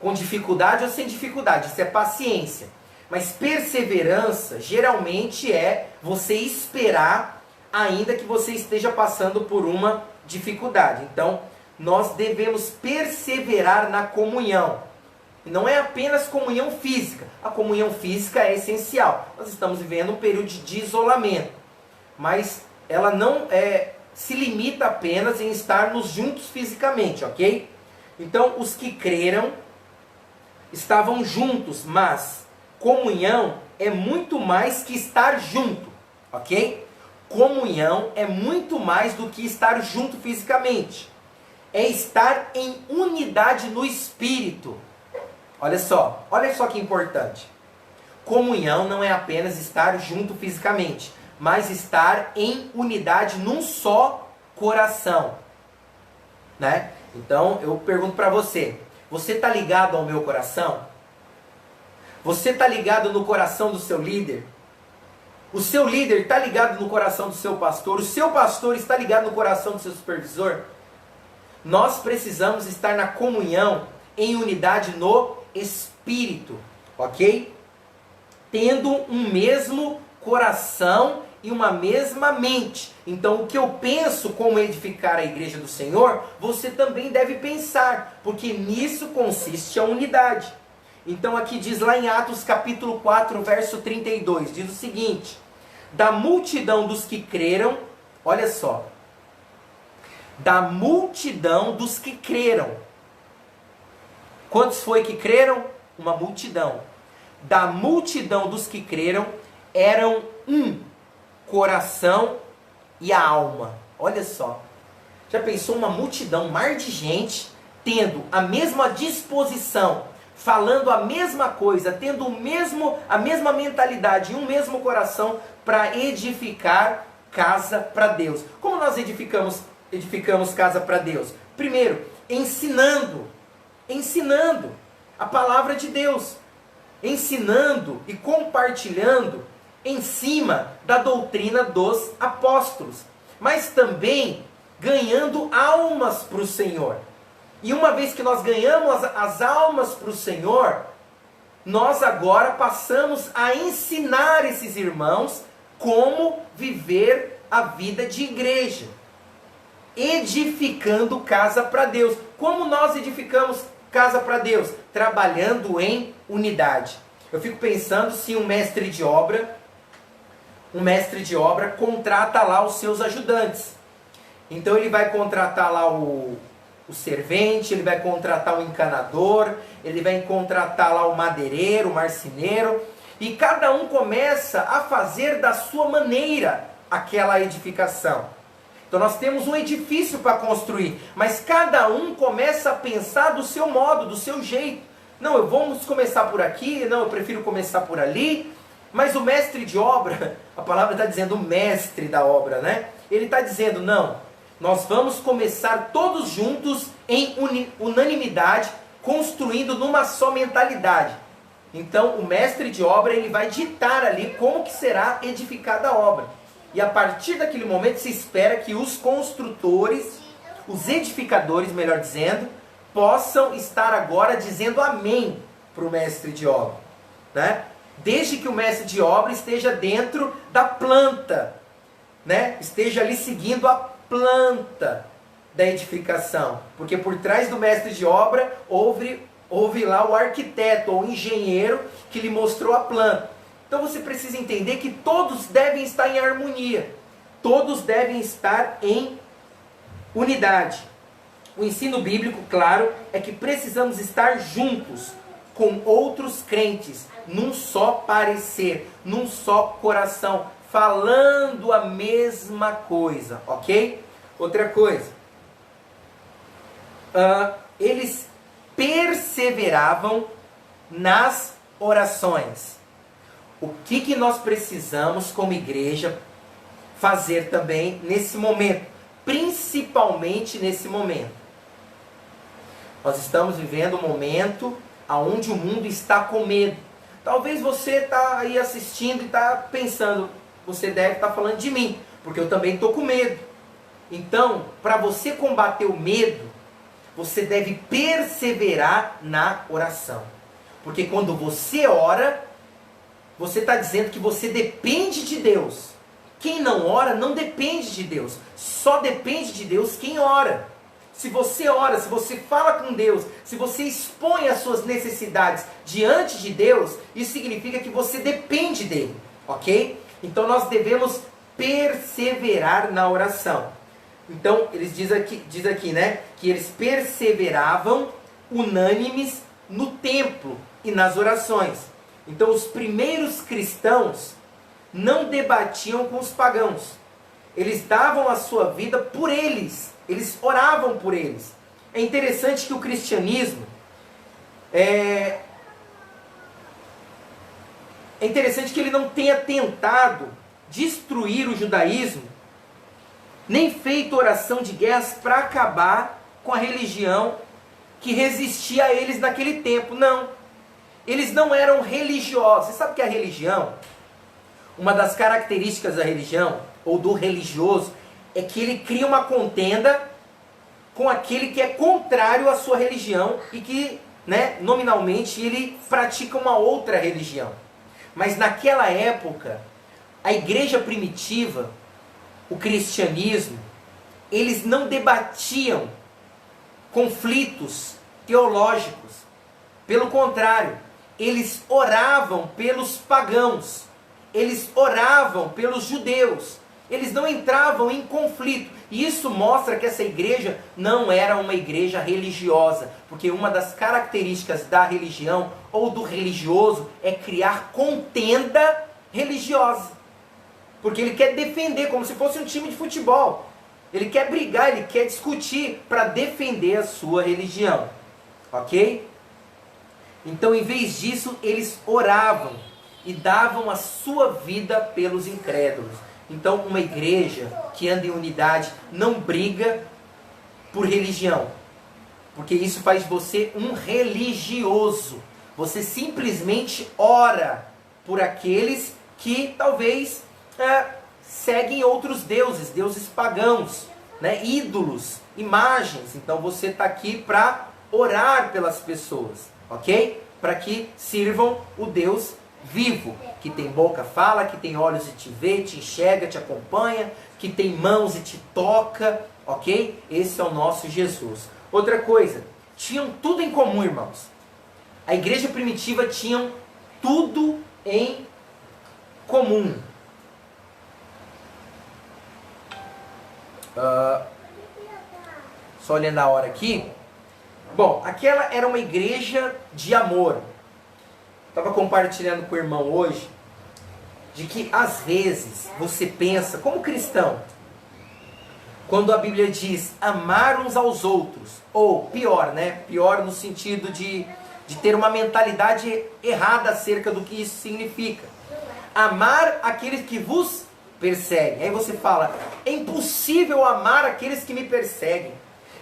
com dificuldade ou sem dificuldade. Isso é paciência. Mas perseverança geralmente é você esperar ainda que você esteja passando por uma dificuldade. Então, nós devemos perseverar na comunhão. E não é apenas comunhão física. A comunhão física é essencial. Nós estamos vivendo um período de isolamento. Mas ela não se limita apenas em estarmos juntos fisicamente, ok? Então, os que creram estavam juntos, mas comunhão é muito mais que estar junto, ok? Comunhão é muito mais do que estar junto fisicamente. É estar em unidade no espírito. Olha só que importante. Comunhão não é apenas estar junto fisicamente, mas estar em unidade num só coração, né? Então eu pergunto para você: você está ligado ao meu coração? Você está ligado no coração do seu líder? O seu líder está ligado no coração do seu pastor? O seu pastor está ligado no coração do seu supervisor? Nós precisamos estar na comunhão, em unidade no espírito, ok? Tendo um mesmo coração e uma mesma mente. Então, o que eu penso como edificar a igreja do Senhor, você também deve pensar, porque nisso consiste a unidade. Então, aqui diz lá em Atos capítulo 4, verso 32, diz o seguinte: da multidão dos que creram, olha só, da multidão dos que creram. Quantos foi que creram? Uma multidão. Da multidão dos que creram, eram um coração e a alma. Olha só. Já pensou uma multidão, um mar de gente, tendo a mesma disposição, falando a mesma coisa, tendo a mesma mentalidade e um mesmo coração para edificar casa para Deus. Como nós edificamos casa para Deus? Primeiro, ensinando a palavra de Deus, ensinando e compartilhando em cima da doutrina dos apóstolos, mas também ganhando almas para o Senhor. E uma vez que nós ganhamos as almas para o Senhor, nós agora passamos a ensinar esses irmãos como viver a vida de igreja, edificando casa para Deus. Como nós edificamos casa para Deus? Trabalhando em unidade. Eu fico pensando se um mestre de obra contrata lá os seus ajudantes. Então ele vai contratar lá o servente, ele vai contratar o encanador, ele vai contratar lá o madeireiro, o marceneiro, e cada um começa a fazer da sua maneira aquela edificação. Então nós temos um edifício para construir, mas cada um começa a pensar do seu modo, do seu jeito. Não, vamos começar por aqui, não, eu prefiro começar por ali. Mas o mestre de obra, a palavra está dizendo o mestre da obra, né? Ele está dizendo, não, nós vamos começar todos juntos em unanimidade, construindo numa só mentalidade. Então o mestre de obra, ele vai ditar ali como que será edificada a obra. E a partir daquele momento se espera que os construtores, os edificadores, melhor dizendo, possam estar agora dizendo amém para o mestre de obra, né? Desde que o mestre de obra esteja dentro da planta, né? Esteja ali seguindo a planta da edificação, porque por trás do mestre de obra houve lá o arquiteto ou o engenheiro que lhe mostrou a planta. Então você precisa entender que todos devem estar em harmonia, todos devem estar em unidade. O ensino bíblico, claro, é que precisamos estar juntos com outros crentes, num só parecer, num só coração, falando a mesma coisa, ok? Outra coisa, eles perseveravam nas orações. O que nós precisamos como igreja fazer também nesse momento, principalmente nesse momento? Nós estamos vivendo um momento onde o mundo está com medo. Talvez você está aí assistindo e está pensando, você deve estar falando de mim, porque eu também estou com medo. Então, para você combater o medo, você deve perseverar na oração. Porque quando você ora, você está dizendo que você depende de Deus. Quem não ora não depende de Deus. Só depende de Deus quem ora. Se você ora, se você fala com Deus, se você expõe as suas necessidades diante de Deus, isso significa que você depende dele, ok? Então nós devemos perseverar na oração. Então eles diz aqui, né, que eles perseveravam unânimes no templo e nas orações. Então os primeiros cristãos não debatiam com os pagãos. Eles davam a sua vida por eles. Eles oravam por eles. É interessante que o cristianismo é interessante que ele não tenha tentado destruir o judaísmo, nem feito oração de guerras para acabar com a religião que resistia a eles naquele tempo. Não. Eles não eram religiosos. Você sabe o que é a religião? Uma das características da religião, ou do religioso, é que ele cria uma contenda com aquele que é contrário à sua religião e que, né, nominalmente, ele pratica uma outra religião. Mas naquela época, a igreja primitiva, o cristianismo, eles não debatiam conflitos teológicos. Pelo contrário, eles oravam pelos pagãos, eles oravam pelos judeus, eles não entravam em conflito. E isso mostra que essa igreja não era uma igreja religiosa, porque uma das características da religião ou do religioso é criar contenda religiosa. Porque ele quer defender, como se fosse um time de futebol. Ele quer brigar, ele quer discutir para defender a sua religião. Ok? Então, em vez disso, eles oravam e davam a sua vida pelos incrédulos. Então, uma igreja que anda em unidade não briga por religião, porque isso faz de você um religioso. Você simplesmente ora por aqueles que talvez seguem outros deuses, deuses pagãos, né? Ídolos, imagens. Então você está aqui para orar pelas pessoas, ok? Para que sirvam o Deus vivo, que tem boca, fala, que tem olhos e te vê, te enxerga, te acompanha, que tem mãos e te toca, ok? Esse é o nosso Jesus. Outra coisa, tinham tudo em comum, irmãos. A igreja primitiva tinha tudo em comum. Só olhando a hora aqui. Bom, aquela era uma igreja de amor. Estava compartilhando com o irmão hoje, de que às vezes você pensa, como cristão, quando a Bíblia diz amar uns aos outros, ou pior, né? Pior no sentido de ter uma mentalidade errada acerca do que isso significa. Amar aqueles que vos perseguem. Aí você fala, é impossível amar aqueles que me perseguem.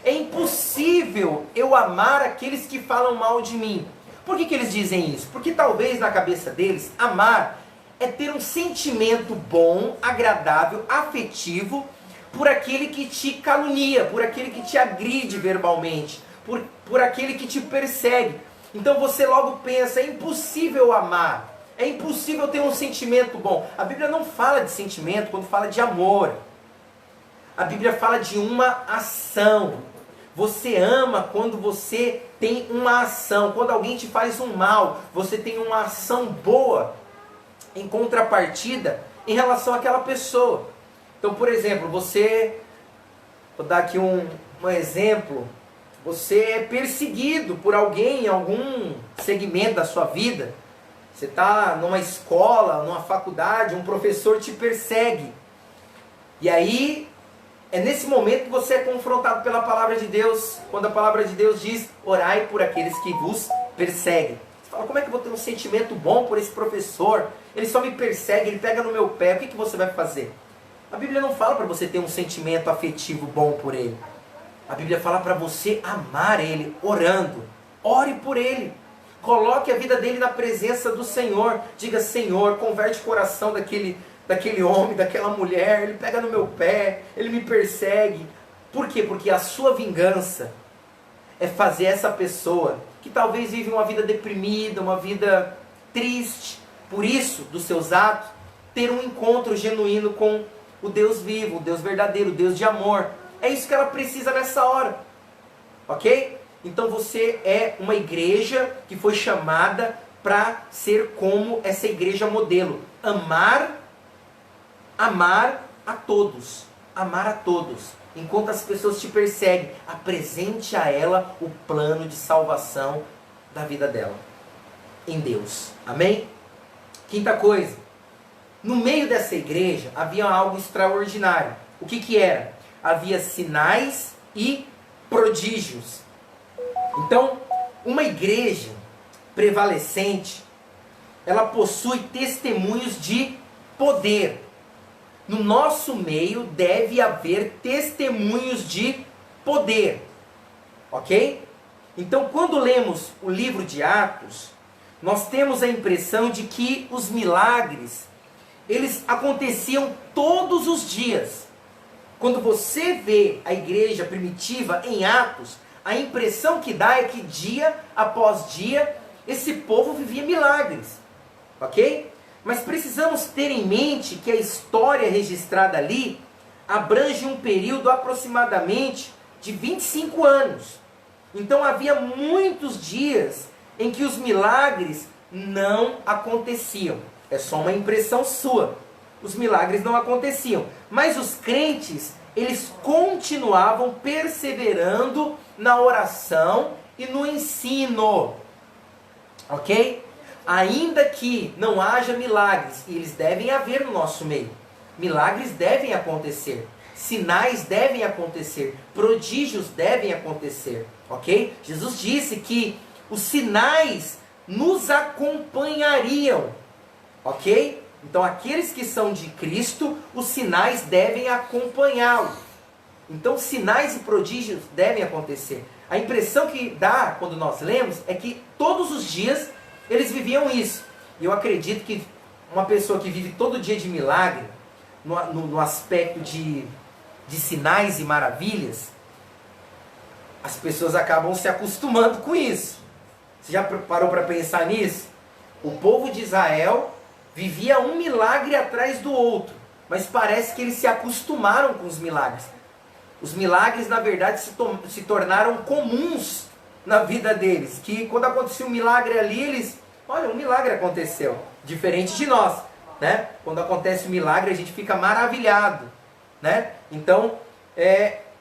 É impossível eu amar aqueles que falam mal de mim. Por que eles dizem isso? Porque talvez na cabeça deles, amar é ter um sentimento bom, agradável, afetivo, por aquele que te calunia, por aquele que te agride verbalmente, por aquele que te persegue. Então você logo pensa, é impossível amar, é impossível ter um sentimento bom. A Bíblia não fala de sentimento quando fala de amor. A Bíblia fala de uma ação. Você ama quando você tem uma ação. Quando alguém te faz um mal, você tem uma ação boa em contrapartida em relação àquela pessoa. Então, por exemplo, vou dar aqui um exemplo. Você é perseguido por alguém em algum segmento da sua vida. Você está numa escola, numa faculdade, um professor te persegue. E aí, é nesse momento que você é confrontado pela palavra de Deus, quando a palavra de Deus diz, orai por aqueles que vos perseguem. Você fala, como é que eu vou ter um sentimento bom por esse professor? Ele só me persegue, ele pega no meu pé, o que você vai fazer? A Bíblia não fala para você ter um sentimento afetivo bom por ele. A Bíblia fala para você amar ele, orando. Ore por ele. Coloque a vida dele na presença do Senhor. Diga, Senhor, converte o coração daquele homem, daquela mulher, ele pega no meu pé, ele me persegue. Por quê? Porque a sua vingança é fazer essa pessoa, que talvez vive uma vida deprimida, uma vida triste, por isso, dos seus atos, ter um encontro genuíno com o Deus vivo, o Deus verdadeiro, o Deus de amor. É isso que ela precisa nessa hora. Ok? Então você é uma igreja que foi chamada para ser como essa igreja modelo. Amar a todos. Amar a todos. Enquanto as pessoas te perseguem, apresente a ela o plano de salvação da vida dela. Em Deus. Amém? Quinta coisa. No meio dessa igreja havia algo extraordinário. O que era? Havia sinais e prodígios. Então, uma igreja prevalecente, ela possui testemunhos de poder. No nosso meio deve haver testemunhos de poder. Ok? Então, quando lemos o livro de Atos, nós temos a impressão de que os milagres, eles aconteciam todos os dias. Quando você vê a igreja primitiva em Atos, a impressão que dá é que dia após dia, esse povo vivia milagres. Ok? Mas precisamos ter em mente que a história registrada ali abrange um período aproximadamente de 25 anos. Então havia muitos dias em que os milagres não aconteciam. É só uma impressão sua. Os milagres não aconteciam. Mas os crentes, eles continuavam perseverando na oração e no ensino. Ok? Ainda que não haja milagres, e eles devem haver no nosso meio. Milagres devem acontecer. Sinais devem acontecer. Prodígios devem acontecer. Ok? Jesus disse que os sinais nos acompanhariam. Ok? Então aqueles que são de Cristo, os sinais devem acompanhá-lo. Então sinais e prodígios devem acontecer. A impressão que dá quando nós lemos é que todos os dias eles viviam isso. E eu acredito que uma pessoa que vive todo dia de milagre, no aspecto de sinais e maravilhas, as pessoas acabam se acostumando com isso. Você já parou para pensar nisso? O povo de Israel vivia um milagre atrás do outro, mas parece que eles se acostumaram com os milagres. Os milagres, na verdade, se tornaram comuns na vida deles, que quando acontecia um milagre ali, eles, olha, um milagre aconteceu, diferente de nós, né? Quando acontece um milagre, a gente fica maravilhado, né? Então,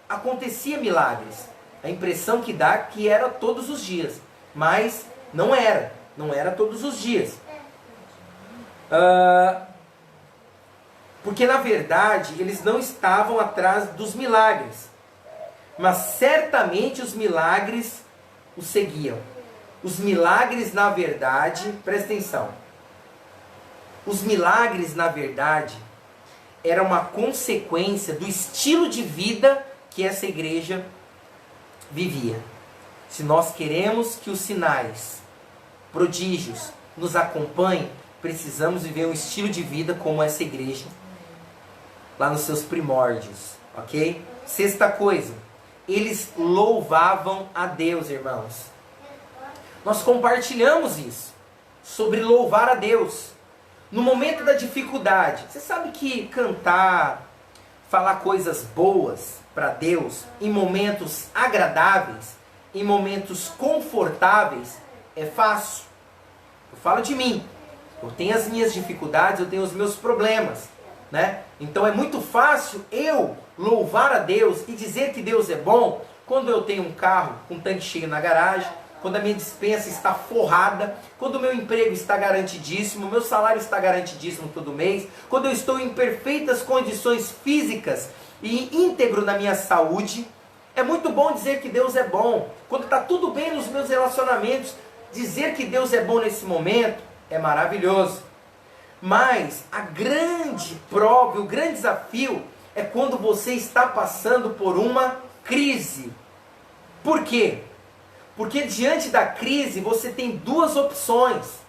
acontecia milagres. A impressão que dá é que era todos os dias, mas não era todos os dias. Porque na verdade eles não estavam atrás dos milagres, mas certamente os milagres os seguiam. Os milagres na verdade, presta atenção, os milagres na verdade era uma consequência do estilo de vida que essa igreja vivia. Se nós queremos que os sinais, prodígios nos acompanhem, precisamos viver um estilo de vida como essa igreja, lá nos seus primórdios, ok? Sexta coisa, eles louvavam a Deus, irmãos. Nós compartilhamos isso, sobre louvar a Deus. No momento da dificuldade, você sabe que cantar, falar coisas boas para Deus, em momentos agradáveis, em momentos confortáveis, é fácil. Eu falo de mim. Eu tenho as minhas dificuldades, eu tenho os meus problemas, né? Então é muito fácil eu louvar a Deus e dizer que Deus é bom quando eu tenho um carro com tanque cheio na garagem, quando a minha despensa está forrada, quando o meu emprego está garantidíssimo, o meu salário está garantidíssimo todo mês, quando eu estou em perfeitas condições físicas e íntegro na minha saúde. É muito bom dizer que Deus é bom. Quando está tudo bem nos meus relacionamentos, dizer que Deus é bom nesse momento é maravilhoso. Mas a grande prova, o grande desafio é quando você está passando por uma crise. Por quê? Porque diante da crise você tem duas opções.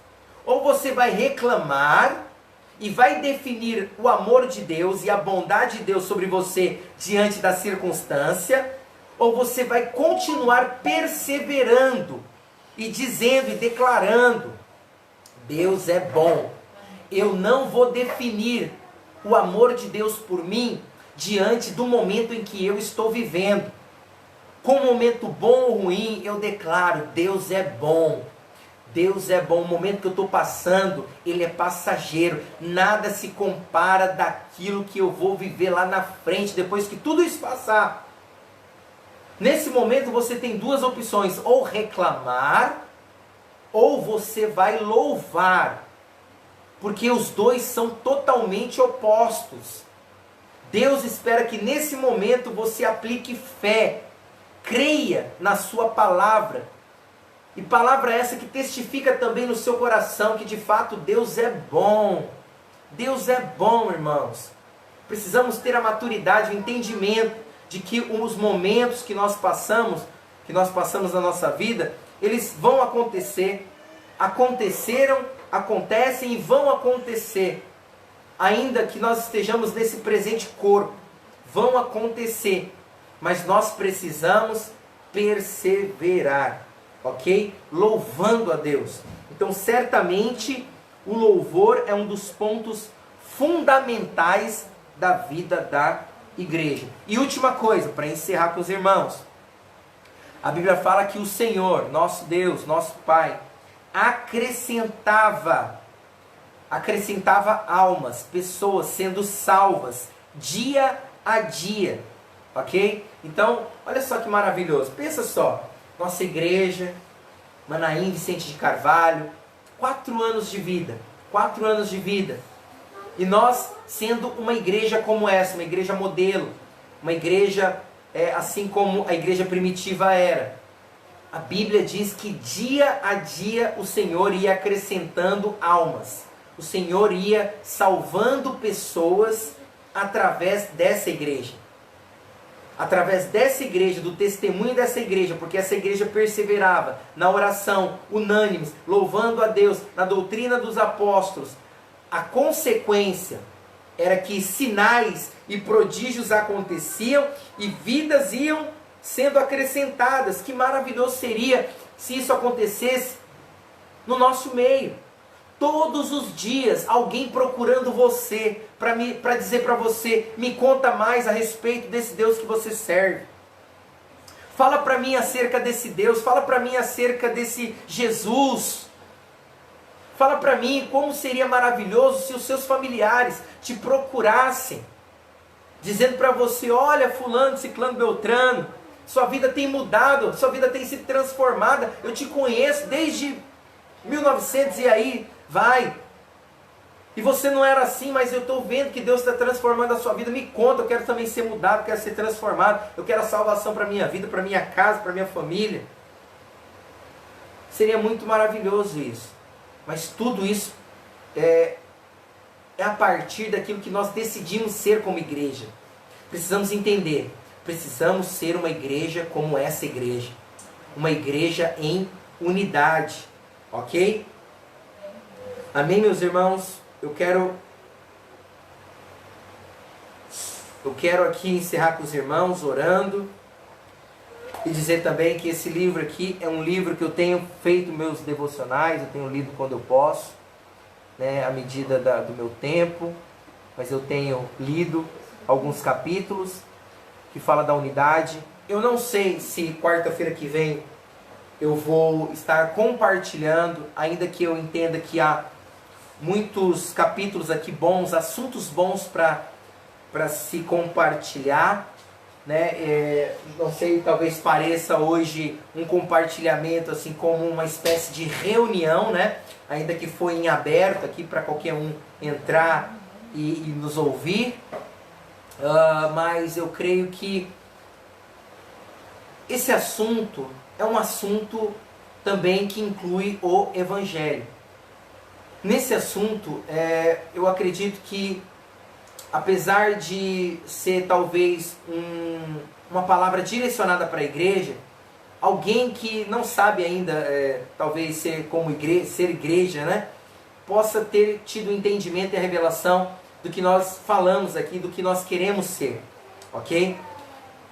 Ou você vai reclamar e vai definir o amor de Deus e a bondade de Deus sobre você diante da circunstância, ou você vai continuar perseverando e dizendo e declarando: Deus é bom, eu não vou definir o amor de Deus por mim diante do momento em que eu estou vivendo. Com um momento bom ou ruim, eu declaro, Deus é bom. Deus é bom. O momento que eu estou passando, ele é passageiro. Nada se compara daquilo que eu vou viver lá na frente, depois que tudo isso passar. Nesse momento você tem duas opções, ou reclamar, ou você vai louvar. Porque os dois são totalmente opostos. Deus espera que nesse momento você aplique fé, creia na sua palavra. E palavra essa que testifica também no seu coração que de fato Deus é bom. Deus é bom, irmãos. Precisamos ter a maturidade, o entendimento de que os momentos que nós passamos na nossa vida, eles vão acontecer, aconteceram, acontecem e vão acontecer. Ainda que nós estejamos nesse presente corpo, vão acontecer. Mas nós precisamos perseverar, ok? Louvando a Deus. Então, certamente, o louvor é um dos pontos fundamentais da vida da igreja. E última coisa, para encerrar com os irmãos. A Bíblia fala que o Senhor, nosso Deus, nosso Pai, acrescentava almas, pessoas sendo salvas dia a dia, ok? Então, olha só que maravilhoso, pensa só, nossa igreja, Manaim Vicente de Carvalho, 4 anos de vida, e nós sendo uma igreja como essa, uma igreja modelo, uma igreja assim como a igreja primitiva era. A Bíblia diz que dia a dia o Senhor ia acrescentando almas. O Senhor ia salvando pessoas através dessa igreja. Através dessa igreja, do testemunho dessa igreja, porque essa igreja perseverava na oração, unânimes, louvando a Deus, na doutrina dos apóstolos. A consequência era que sinais e prodígios aconteciam e vidas iam sendo acrescentadas. Que maravilhoso seria se isso acontecesse no nosso meio. Todos os dias, alguém procurando você, para dizer para você, me conta mais a respeito desse Deus que você serve. Fala para mim acerca desse Deus, fala para mim acerca desse Jesus. Fala para mim como seria maravilhoso se os seus familiares te procurassem, dizendo para você, olha fulano, ciclano, beltrano, sua vida tem mudado, sua vida tem sido transformada, eu te conheço desde 1900 e aí vai. E você não era assim, mas eu estou vendo que Deus está transformando a sua vida. Me conta, eu quero também ser mudado, eu quero ser transformado. Eu quero a salvação para a minha vida, para a minha casa, para a minha família. Seria muito maravilhoso isso. Mas tudo isso é a partir daquilo que nós decidimos ser como igreja. Precisamos entender. Precisamos ser uma igreja como essa igreja. Uma igreja em unidade. Ok? Amém, meus irmãos? Eu quero aqui encerrar com os irmãos orando e dizer também que esse livro aqui é um livro que eu tenho feito meus devocionais, eu tenho lido quando eu posso, né, à medida do meu tempo, mas eu tenho lido alguns capítulos que fala da unidade. Eu não sei se quarta-feira que vem eu vou estar compartilhando, ainda que eu entenda que há muitos capítulos aqui bons, assuntos bons para se compartilhar, né? Não sei, talvez pareça hoje um compartilhamento assim como uma espécie de reunião, né? Ainda que foi em aberto aqui para qualquer um entrar e nos ouvir, mas eu creio que esse assunto é um assunto também que inclui o Evangelho. Nesse assunto, eu acredito que, apesar de ser talvez uma palavra direcionada para a igreja, alguém que não sabe ainda, talvez ser igreja, né, possa ter tido o entendimento e a revelação do que nós falamos aqui, do que nós queremos ser, ok?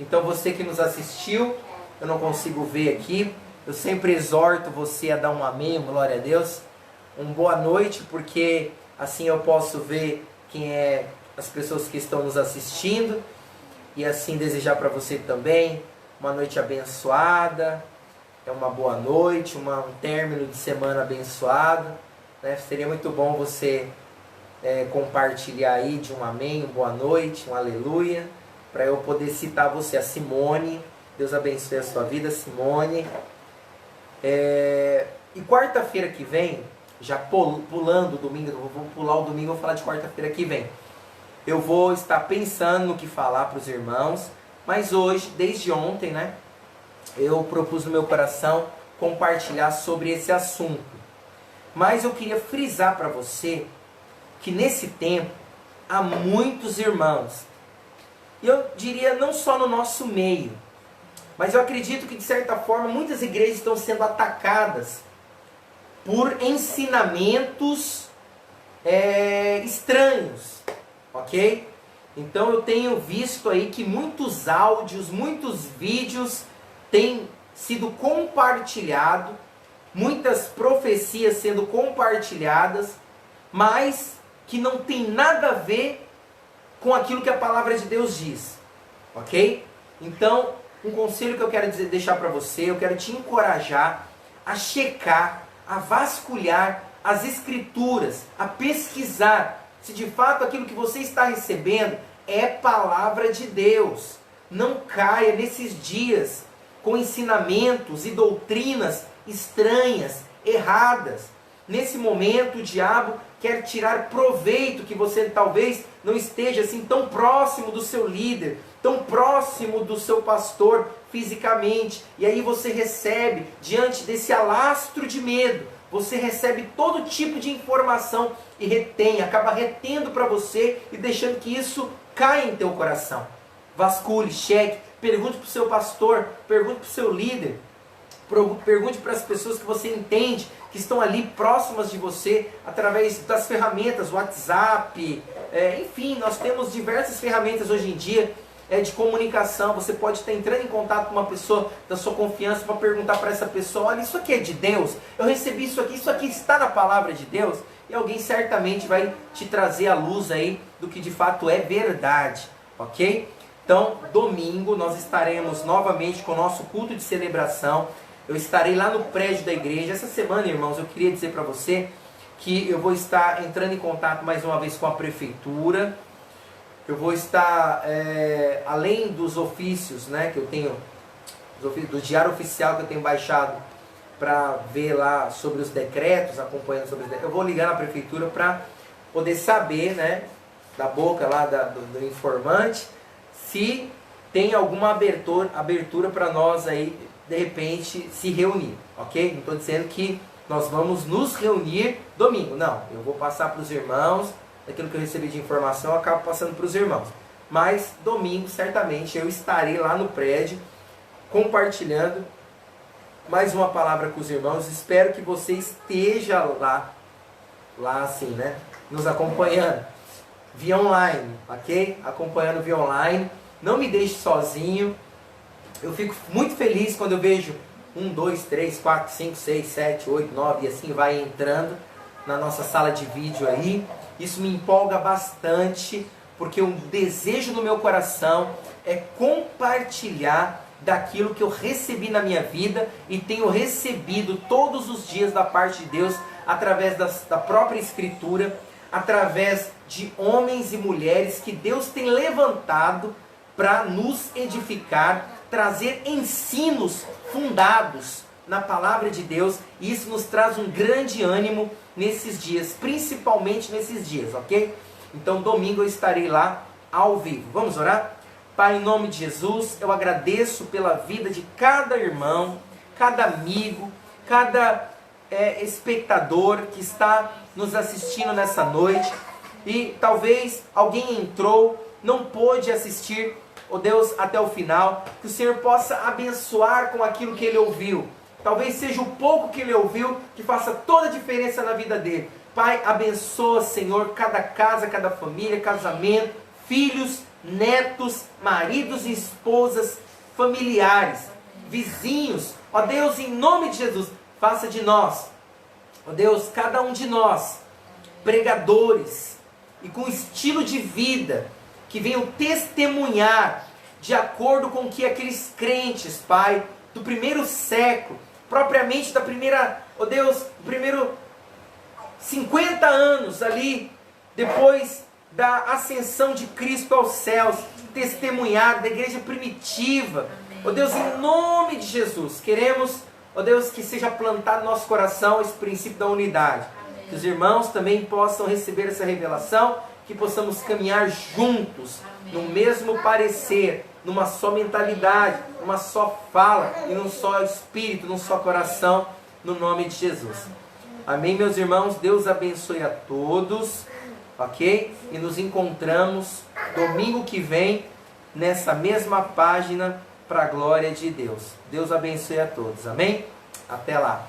Então você que nos assistiu, eu não consigo ver aqui, eu sempre exorto você a dar um amém, glória a Deus. Boa noite, porque assim eu posso ver quem é as pessoas que estão nos assistindo, e assim desejar para você também uma noite abençoada, uma boa noite, um término de semana abençoado, né? Seria muito bom você compartilhar aí de um amém, um boa noite, um aleluia, para eu poder citar você, a Simone. Deus abençoe a sua vida, Simone. E quarta-feira que vem, já pulando o domingo, vou pular o domingo, vou falar de quarta-feira que vem. Eu vou estar pensando no que falar para os irmãos, mas hoje, desde ontem, né, eu propus no meu coração compartilhar sobre esse assunto. Mas eu queria frisar para você que nesse tempo há muitos irmãos, e eu diria não só no nosso meio, mas eu acredito que de certa forma muitas igrejas estão sendo atacadas por ensinamentos estranhos, ok? Então eu tenho visto aí que muitos áudios, muitos vídeos têm sido compartilhados, muitas profecias sendo compartilhadas, mas que não tem nada a ver com aquilo que a palavra de Deus diz, ok? Então, um conselho que eu quero deixar para você, eu quero te encorajar a checar, a vasculhar as escrituras, a pesquisar se de fato aquilo que você está recebendo é palavra de Deus. Não caia nesses dias com ensinamentos e doutrinas estranhas, erradas. Nesse momento o diabo quer tirar proveito que você talvez não esteja assim tão próximo do seu líder, tão próximo do seu pastor fisicamente. E aí você recebe, diante desse alastro de medo, você recebe todo tipo de informação e acaba retendo para você e deixando que isso caia em teu coração. Vasculhe, cheque, pergunte para o seu pastor, pergunte para o seu líder, pergunte para as pessoas que você entende, que estão ali próximas de você, através das ferramentas, WhatsApp, enfim, nós temos diversas ferramentas hoje em dia de comunicação. Você pode estar entrando em contato com uma pessoa da sua confiança para perguntar para essa pessoa: olha, isso aqui é de Deus? Eu recebi isso aqui está na palavra de Deus? E alguém certamente vai te trazer a luz aí do que de fato é verdade, ok? Então, domingo nós estaremos novamente com o nosso culto de celebração. Eu estarei lá no prédio da igreja. Essa semana, irmãos, eu queria dizer para você que eu vou estar entrando em contato mais uma vez com a prefeitura. Eu vou estar, além dos ofícios, né, que eu tenho, do diário oficial que eu tenho baixado para ver lá sobre os decretos, acompanhando sobre os decretos, eu vou ligar na prefeitura para poder saber, né, da boca lá do informante, se tem alguma abertura para nós aí, de repente, se reunir, ok? Não estou dizendo que nós vamos nos reunir domingo, não. Eu vou passar para os irmãos, aquilo que eu recebi de informação eu acabo passando para os irmãos. Mas domingo, certamente, eu estarei lá no prédio, compartilhando mais uma palavra com os irmãos. Espero que você esteja lá assim, né? Nos acompanhando via online, ok? Acompanhando via online. Não me deixe sozinho. Eu fico muito feliz quando eu vejo 1, 2, 3, 4, 5, 6, 7, 8, 9 e assim vai entrando na nossa sala de vídeo aí. Isso me empolga bastante, porque um desejo no meu coração é compartilhar daquilo que eu recebi na minha vida e tenho recebido todos os dias da parte de Deus, através da própria Escritura, através de homens e mulheres que Deus tem levantado para nos edificar, trazer ensinos fundados na palavra de Deus, e isso nos traz um grande ânimo nesses dias, principalmente nesses dias, ok? Então domingo eu estarei lá ao vivo. Vamos orar? Pai, em nome de Jesus, eu agradeço pela vida de cada irmão, cada amigo, cada espectador que está nos assistindo nessa noite, e talvez alguém entrou, não pôde assistir, ó Deus, até o final, que o Senhor possa abençoar com aquilo que ele ouviu. Talvez seja o pouco que ele ouviu que faça toda a diferença na vida dele. Pai, abençoa, Senhor, cada casa, cada família, casamento, filhos, netos, maridos e esposas, familiares, vizinhos. Ó Deus, em nome de Jesus, faça de nós, ó Deus, cada um de nós, pregadores e com estilo de vida que venham testemunhar de acordo com que aqueles crentes, Pai, do primeiro século, propriamente da primeira, ó Deus, primeiro 50 anos ali, depois da ascensão de Cristo aos céus, testemunhar da igreja primitiva. Ó Deus, em nome de Jesus, queremos, ó Deus, que seja plantado no nosso coração esse princípio da unidade. Que os irmãos também possam receber essa revelação, que possamos caminhar juntos, no mesmo parecer, numa só mentalidade, numa só fala, e num só espírito, num só coração, no nome de Jesus. Amém, meus irmãos? Deus abençoe a todos, ok? E nos encontramos domingo que vem, nessa mesma página, para a glória de Deus. Deus abençoe a todos, amém? Até lá!